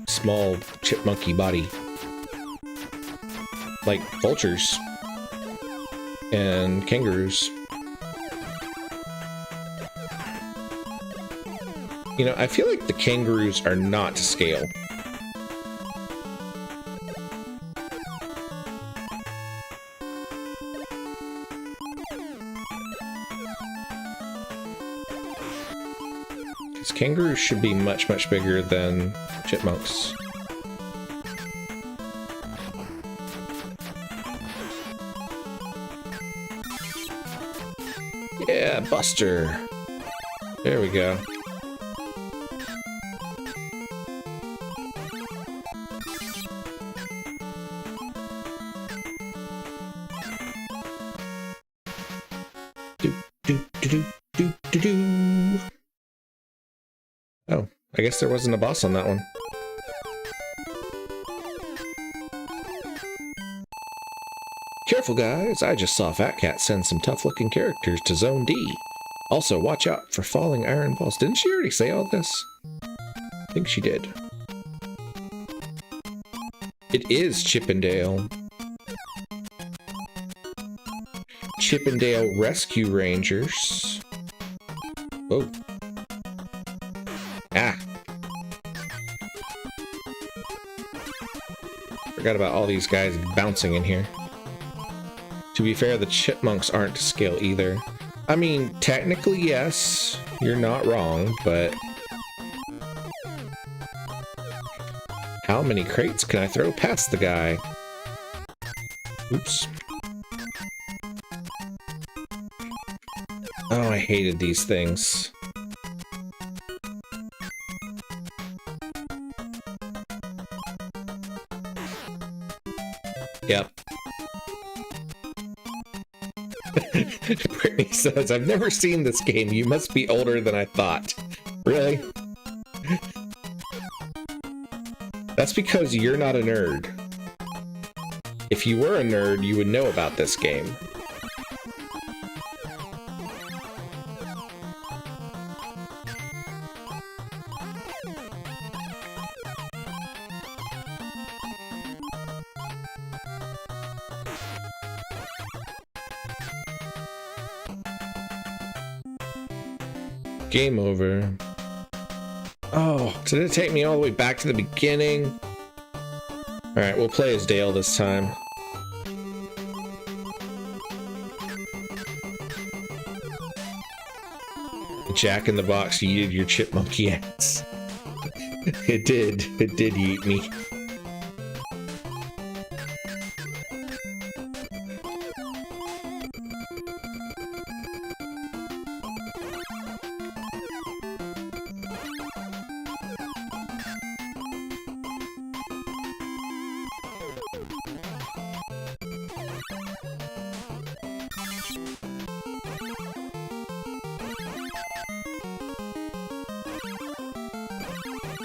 small chipmunky body. Like vultures. And kangaroos. You know, I feel like the kangaroos are not to scale. Because kangaroos should be much, much bigger than chipmunks. Yeah, Buster. There we go. Oh, I guess there wasn't a boss on that one. Careful, guys. I just saw Fat Cat send some tough-looking characters to Zone D. Also, watch out for falling iron balls. Didn't she already say all this? I think she did. It is Chippendale. Chippendale Rescue Rangers. Oh. Ah. Forgot about all these guys bouncing in here. To be fair, the chipmunks aren't to scale either. I mean, technically, yes, you're not wrong, but how many crates can I throw past the guy? Oops. Oh, I hated these things. Yep. Brittany says, I've never seen this game. You must be older than I thought. Really? That's because you're not a nerd. If you were a nerd, you would know about this game. Game over. Oh, did it take me all the way back to the beginning? Alright, we'll play as Dale this time. Jack in the Box yeeted your chipmunky ass. It did yeet me.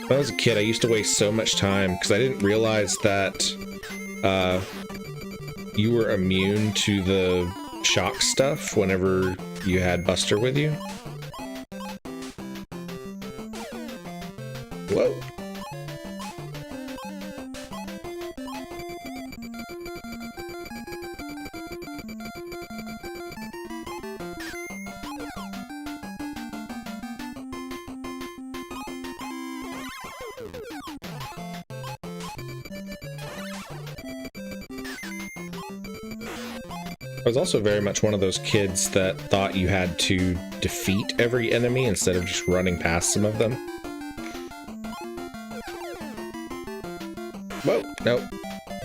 When I was a kid, I used to waste so much time because I didn't realize that you were immune to the shock stuff whenever you had Buster with you. Whoa. I was also very much one of those kids that thought you had to defeat every enemy instead of just running past some of them. Whoa, nope,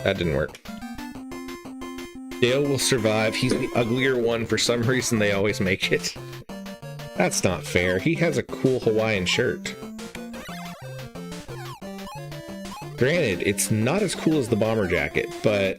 that didn't work. Dale will survive. He's the uglier one. For some reason, they always make it. That's not fair. He has a cool Hawaiian shirt. Granted, it's not as cool as the bomber jacket, but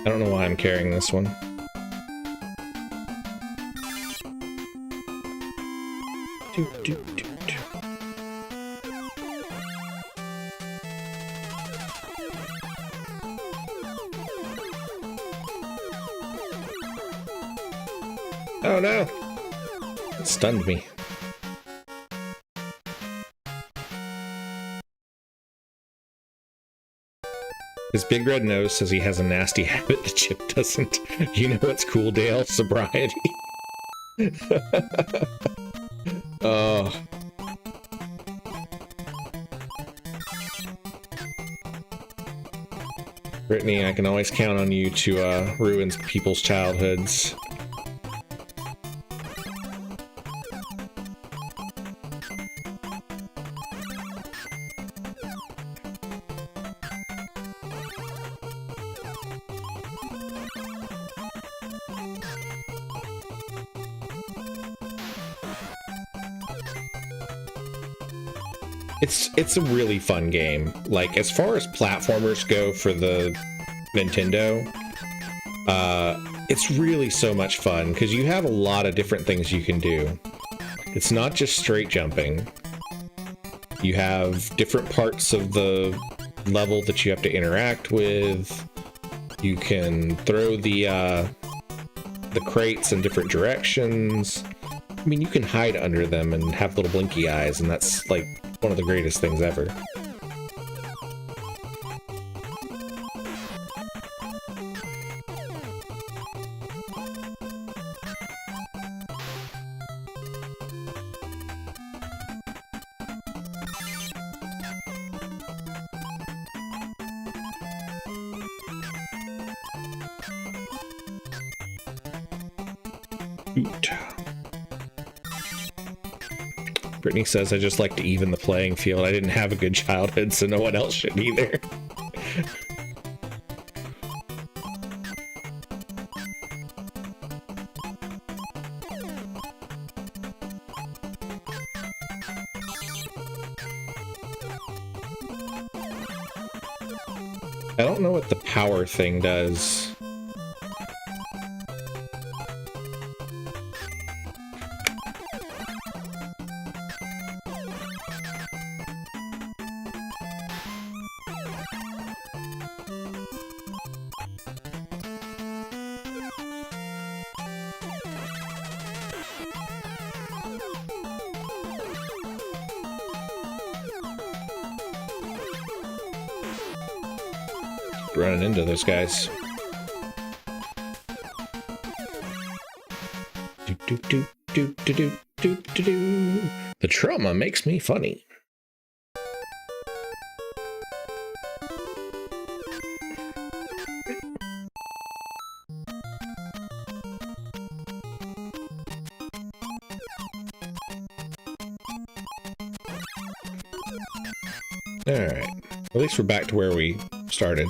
I don't know why I'm carrying this one. Oh no! It stunned me. His big red nose says he has a nasty habit the chip doesn't. You know what's cool, Dale? Sobriety. Oh. Brittany, I can always count on you to ruin people's childhoods. It's a really fun game. Like, as far as platformers go for the Nintendo, it's really so much fun because you have a lot of different things you can do. It's not just straight jumping. You have different parts of the level that you have to interact with. You can throw the crates in different directions. I mean, you can hide under them and have little blinky eyes, and that's like one of the greatest things ever. Brittany says, I just like to even the playing field. I didn't have a good childhood, so no one else should either. I don't know what the power thing does. Running into those guys. The trauma makes me funny. All right. At least we're back to where we started.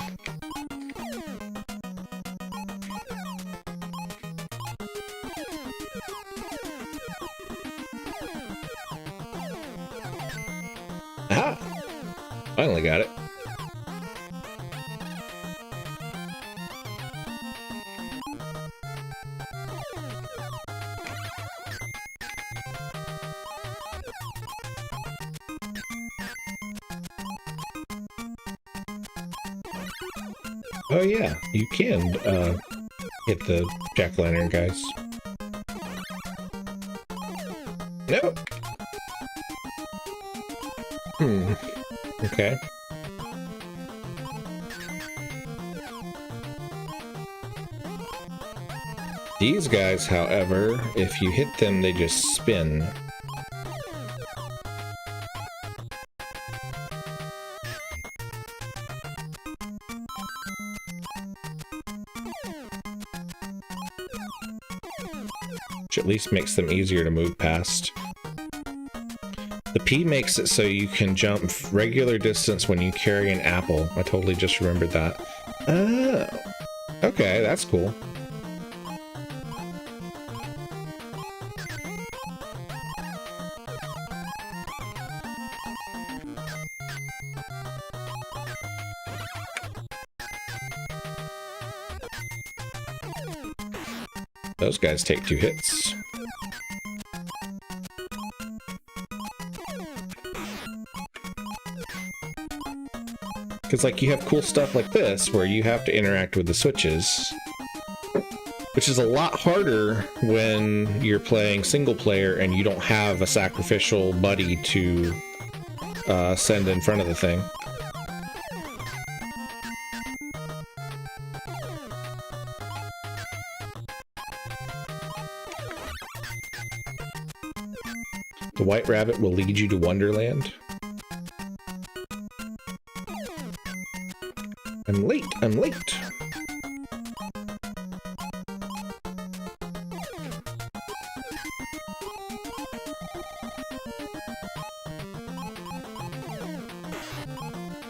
Aha! Finally got it. Oh yeah, you can hit the jack-o'-lantern guys. Nope. Okay. These guys, however, if you hit them, they just spin. Which at least makes them easier to move past. The P makes it so you can jump regular distance when you carry an apple. I totally just remembered that. Oh, okay, that's cool. Those guys take 2 hits. Because, like, you have cool stuff like this where you have to interact with the switches, which is a lot harder when you're playing single player and you don't have a sacrificial buddy to send in front of the thing. The White Rabbit will lead you to Wonderland. I'm late, I'm late.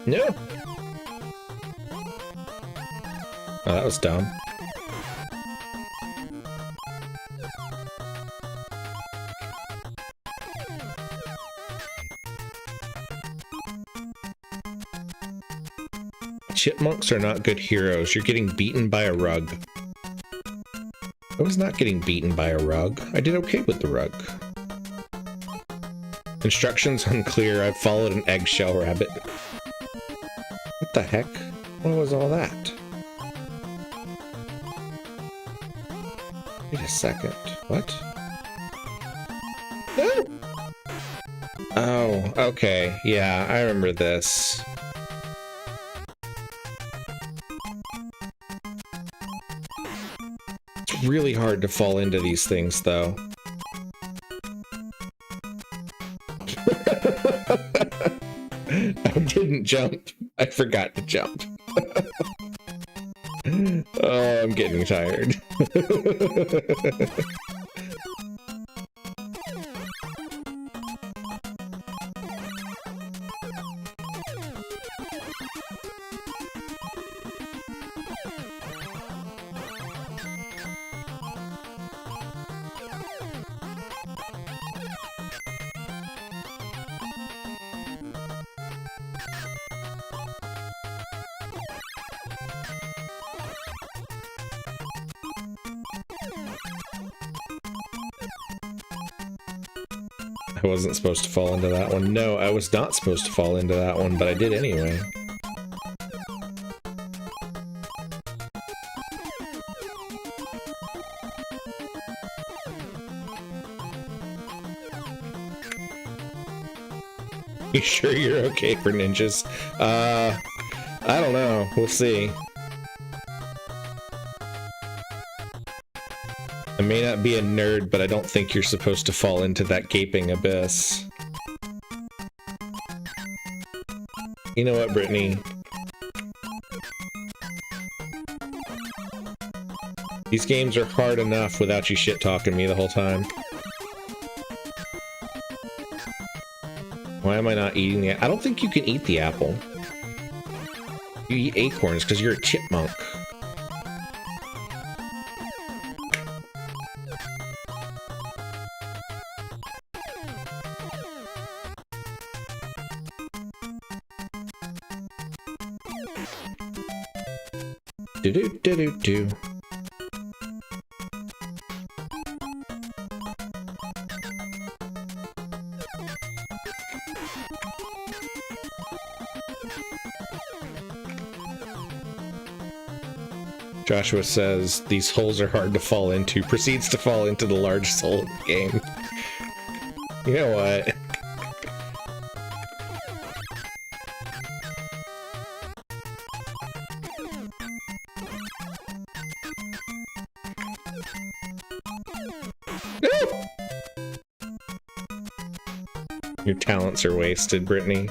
No. Oh, that was dumb. Chipmunks are not good heroes. You're getting beaten by a rug. I was not getting beaten by a rug. I did okay with the rug. Instructions unclear. I've followed an eggshell rabbit. What the heck? What was all that? Wait a second. What? No! Oh, okay. Yeah, I remember this. It's really hard to fall into these things, though. I didn't jump. I forgot to jump. Oh, I'm getting tired. I wasn't supposed to fall into that one. No, I was not supposed to fall into that one, but I did anyway. You sure you're okay for ninjas? I don't know. We'll see. I may not be a nerd, but I don't think you're supposed to fall into that gaping abyss. You know what, Brittany? These games are hard enough without you shit-talking me the whole time. Why am I not eating the... I don't think you can eat the apple. You eat acorns because you're a chipmunk. Do-do-do-do-do. Joshua says, these holes are hard to fall into, proceeds to fall into the largest hole in the game. You know what? Your talents are wasted, Brittany.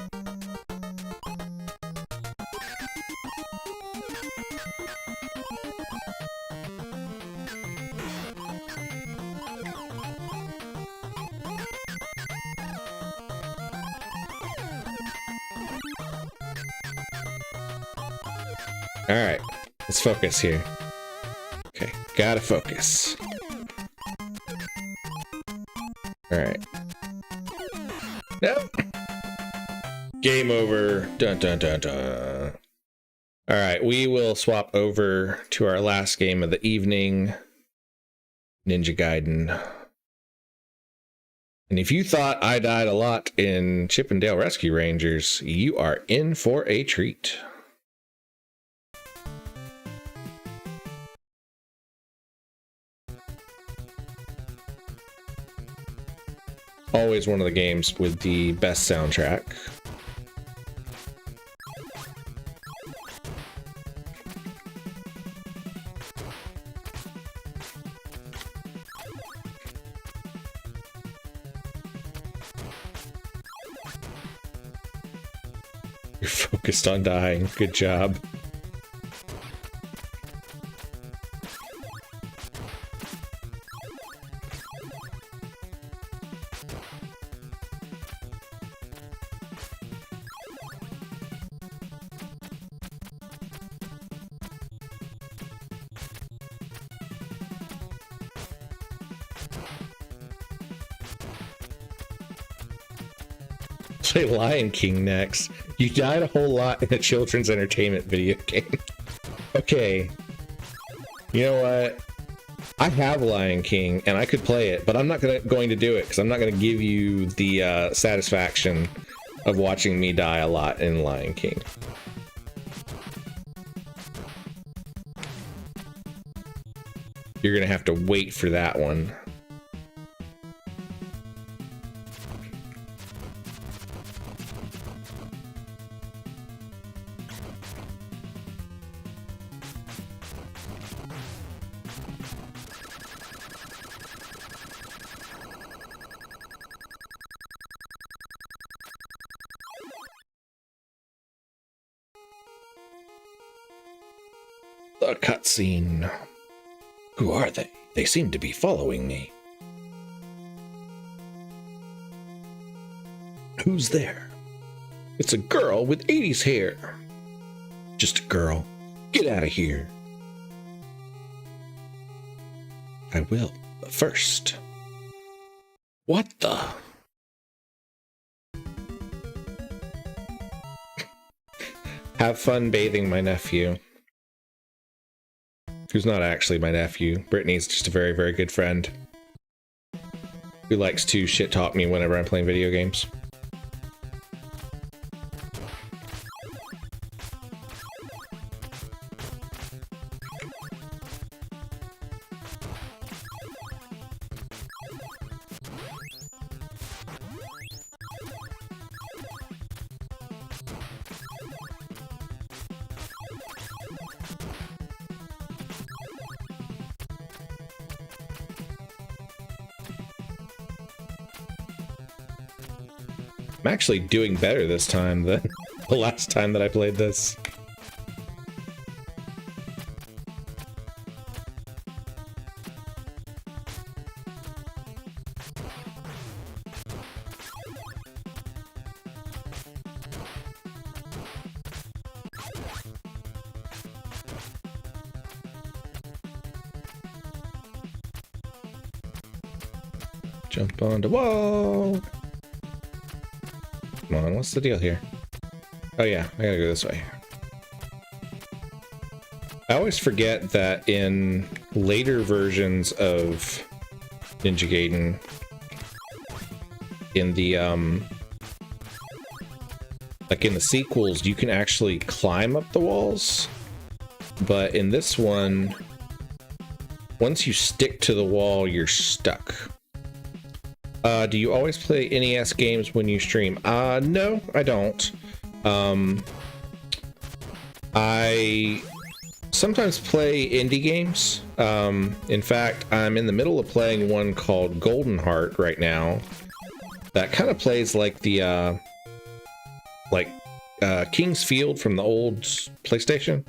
Alright, let's focus here. Okay, gotta focus. Alright. No! Game over. Dun dun dun dun. Alright, we will swap over to our last game of the evening. Ninja Gaiden. And if you thought I died a lot in Chip and Dale Rescue Rangers, you are in for a treat. Always one of the games with the best soundtrack. You're focused on dying. Good job. Play Lion King next. You died a whole lot in a children's entertainment video game. Okay. You know what? I have Lion King and I could play it, but I'm not going to do it because I'm not going to give you the satisfaction of watching me die a lot in Lion King. You're going to have to wait for that one. A cutscene. Who are they? They seem to be following me. Who's there? It's a girl with 80s hair. Just a girl. Get out of here. I will, but first. What the? Have fun bathing my nephew. Who's not actually my nephew. Brittany's just a very, very good friend who likes to shit talk me whenever I'm playing video games. I'm actually doing better this time than the last time that I played this. Jump on the wall. Come on, what's the deal here? Oh yeah, I gotta go this way. I always forget that in later versions of Ninja Gaiden, in the like in the sequels, you can actually climb up the walls, but in this one, once you stick to the wall, you're stuck. Do you always play NES games when you stream? No, I don't. I sometimes play indie games. In fact, I'm in the middle of playing one called Golden Heart right now. That kind of plays like the, King's Field from the old PlayStation.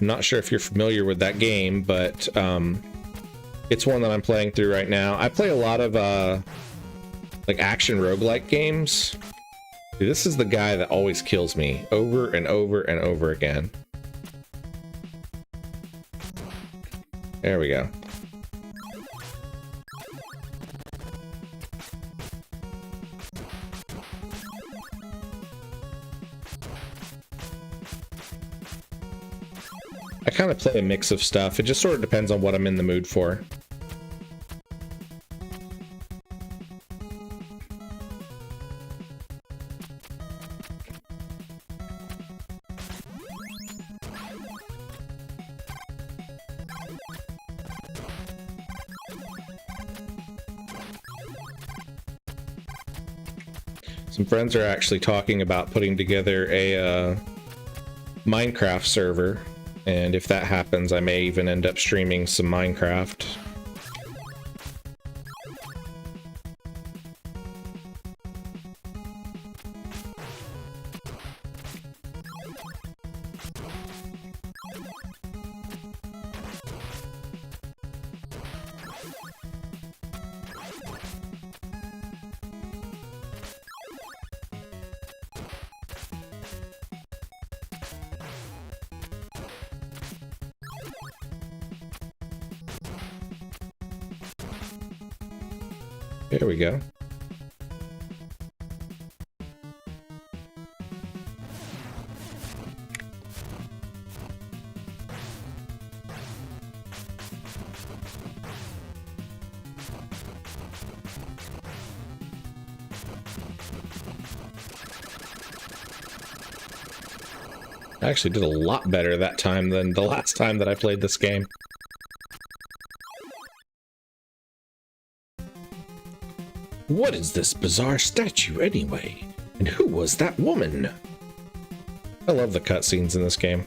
I'm not sure if you're familiar with that game, but, it's one that I'm playing through right now. I play a lot of, like action roguelike games. Dude, this is the guy that always kills me over and over and over again. There we go. I kind of play a mix of stuff. It just sort of depends on what I'm in the mood for. Some friends are actually talking about putting together a Minecraft server, and if that happens, I may even end up streaming some Minecraft. There we go. I actually did a lot better that time than the last time that I played this game. What is this bizarre statue anyway? And who was that woman? I love the cutscenes in this game.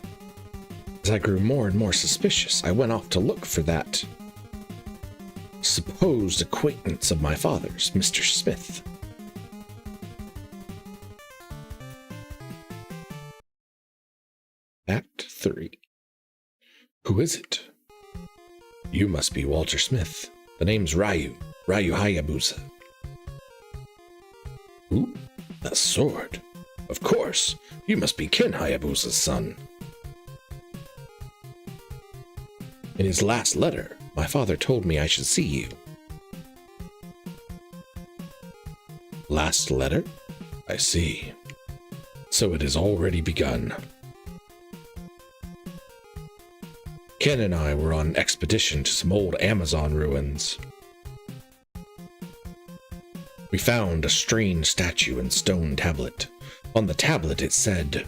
As I grew more and more suspicious, I went off to look for that supposed acquaintance of my father's, Mr. Smith. Act 3. Who is it? You must be Walter Smith. The name's Ryu Hayabusa. Ooh, that sword. Of course, you must be Ken Hayabusa's son. In his last letter, my father told me I should see you. Last letter? I see. So it has already begun. Ken and I were on an expedition to some old Amazon ruins. We found a strange statue and stone tablet. On the tablet it said...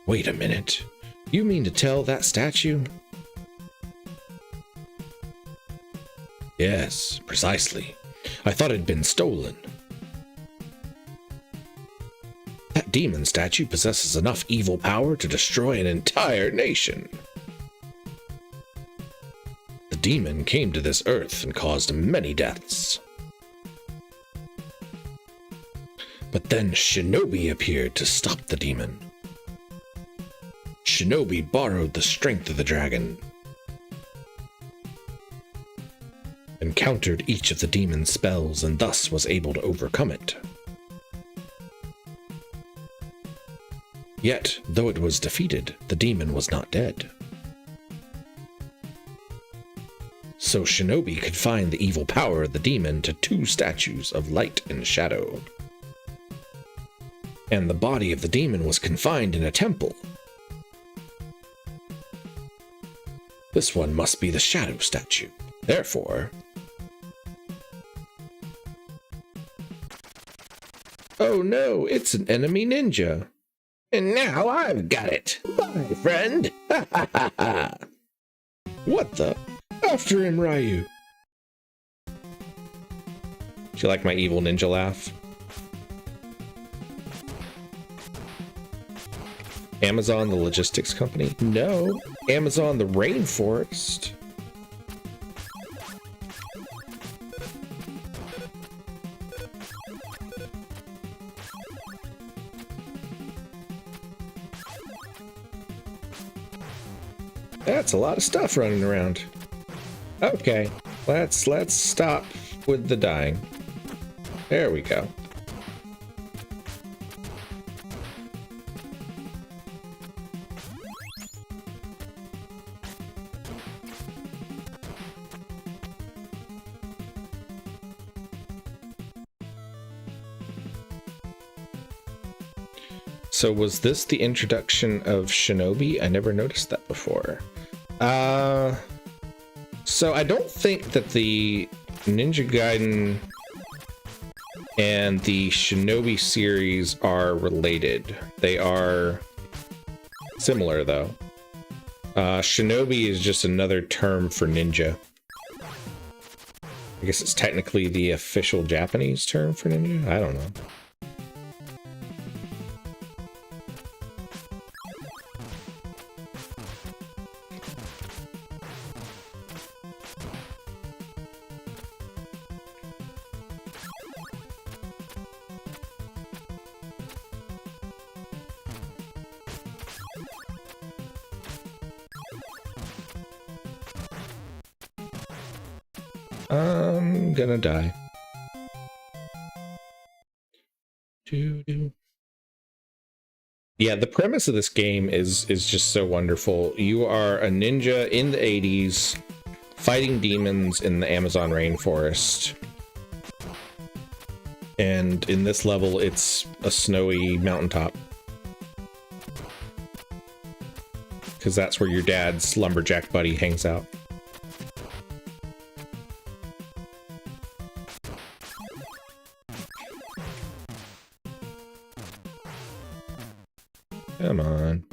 Wait a minute. You mean to tell that statue? Yes, precisely. I thought it had been stolen. That demon statue possesses enough evil power to destroy an entire nation. The demon came to this earth and caused many deaths. But then Shinobi appeared to stop the demon. Shinobi borrowed the strength of the dragon and countered each of the demon's spells and thus was able to overcome it. Yet, though it was defeated, the demon was not dead. So Shinobi could find the evil power of the demon to two statues of light and shadow. And the body of the demon was confined in a temple. This one must be the shadow statue. Therefore... Oh no, it's an enemy ninja. And now I've got it. Bye, friend. Ha ha ha ha. What the? After him, Ryu. Do you like my evil ninja laugh? Amazon, the logistics company? No. Amazon, the rainforest. That's a lot of stuff running around. Okay, let's stop with the dying. There we go. So was this the introduction of Shinobi? I never noticed that before. So I don't think that the Ninja Gaiden and the Shinobi series are related. They are similar, though. Shinobi is just another term for ninja. I guess it's technically the official Japanese term for ninja. I don't know. I'm gonna die. Yeah, the premise of this game is just so wonderful. You are a ninja in the 80s fighting demons in the Amazon rainforest. And in this level, it's a snowy mountaintop. Because that's where your dad's lumberjack buddy hangs out. Come on.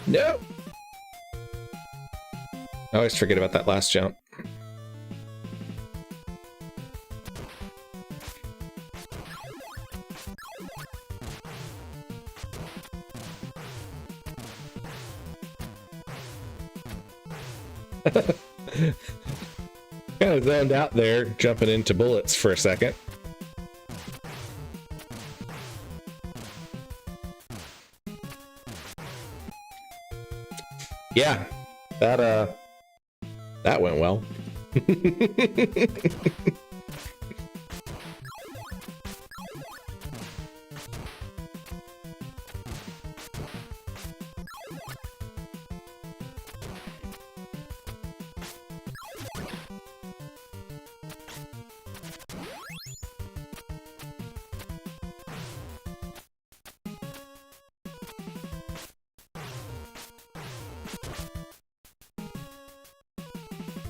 No! I always forget about that last jump. Kind of zoned out there, jumping into bullets for a second. Yeah, that went well.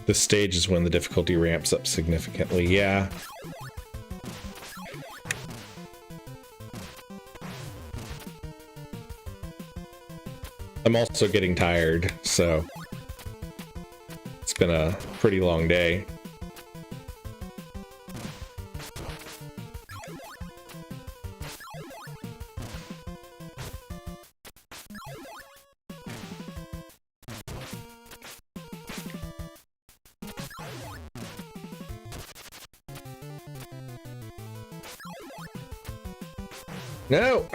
This stage is when the difficulty ramps up significantly, yeah. I'm also getting tired, so it's been a pretty long day. No!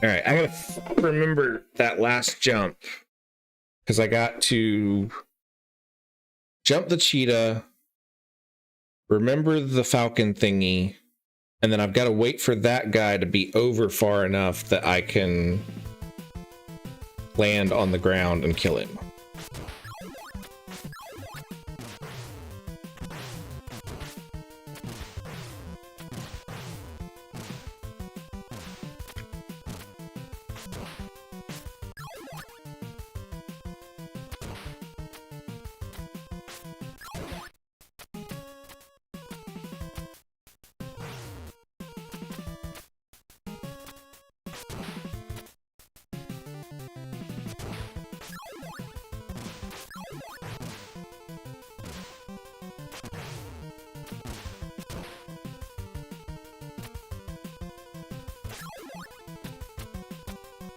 Alright, I gotta remember that last jump. Because I got to jump the cheetah, remember the falcon thingy, and then I've got to wait for that guy to be over far enough that I can land on the ground and kill him.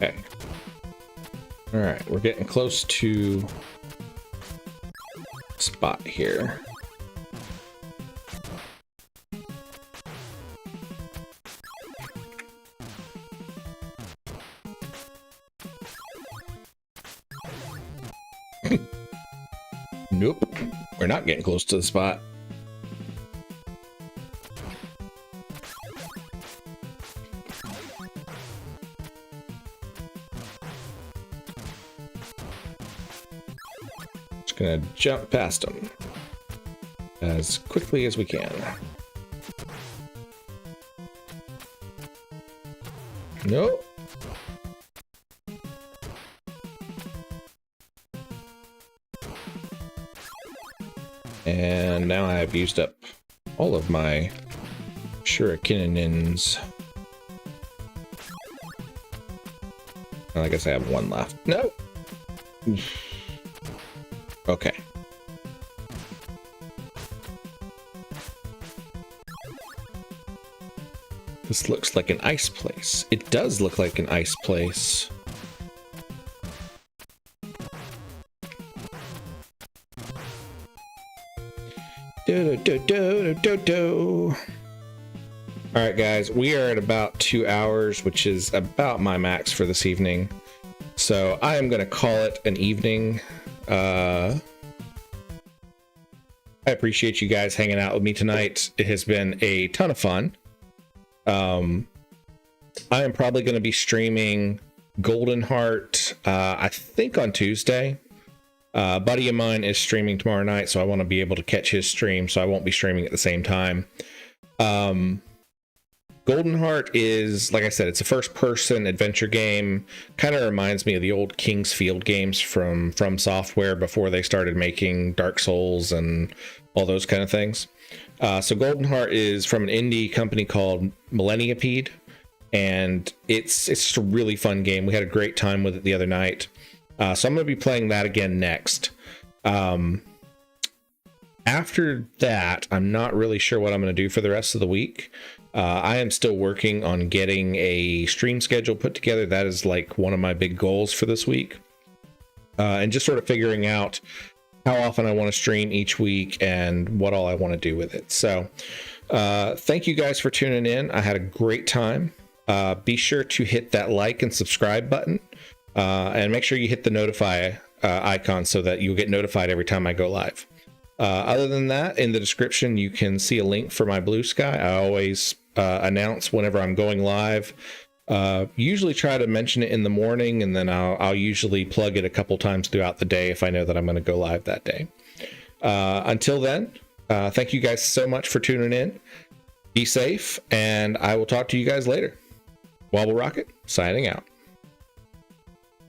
Okay. All right, we're getting close to spot here. Nope, we're not getting close to the spot. Gonna jump past him. as quickly as we can. Nope. And now I have used up all of my shurikenins. I guess I have one left. No. Okay. This looks like an ice place. It does look like an ice place. All right, guys, we are at about 2 hours, which is about my max for this evening. So I am going to call it an evening. I appreciate you guys hanging out with me tonight. It has been a ton of fun. I am probably going to be streaming Golden Heart, I think on Tuesday. A buddy of mine is streaming tomorrow night, so I want to be able to catch his stream, so I won't be streaming at the same time. Golden Heart is, like I said, it's a first-person adventure game. Kind of reminds me of the old King's Field games from Software before they started making Dark Souls and all those kind of things. So Golden Heart is from an indie company called Millenniapede, and it's just a really fun game. We had a great time with it the other night. So I'm going to be playing that again next. After that, I'm not really sure what I'm going to do for the rest of the week. I am still working on getting a stream schedule put together. That is like one of my big goals for this week. And just sort of figuring out how often I want to stream each week and what all I want to do with it. So thank you guys for tuning in. I had a great time. Be sure to hit that like and subscribe button. And make sure you hit the notify icon so that you'll get notified every time I go live. Other than that, in the description, you can see a link for my Blue Sky. I always announce whenever I'm going live. Usually try to mention it in the morning, and then I'll usually plug it a couple times throughout the day if I know that I'm going to go live that day. Until then, thank you guys so much for tuning in. Be safe, and I will talk to you guys later. Wobblerocket, signing out.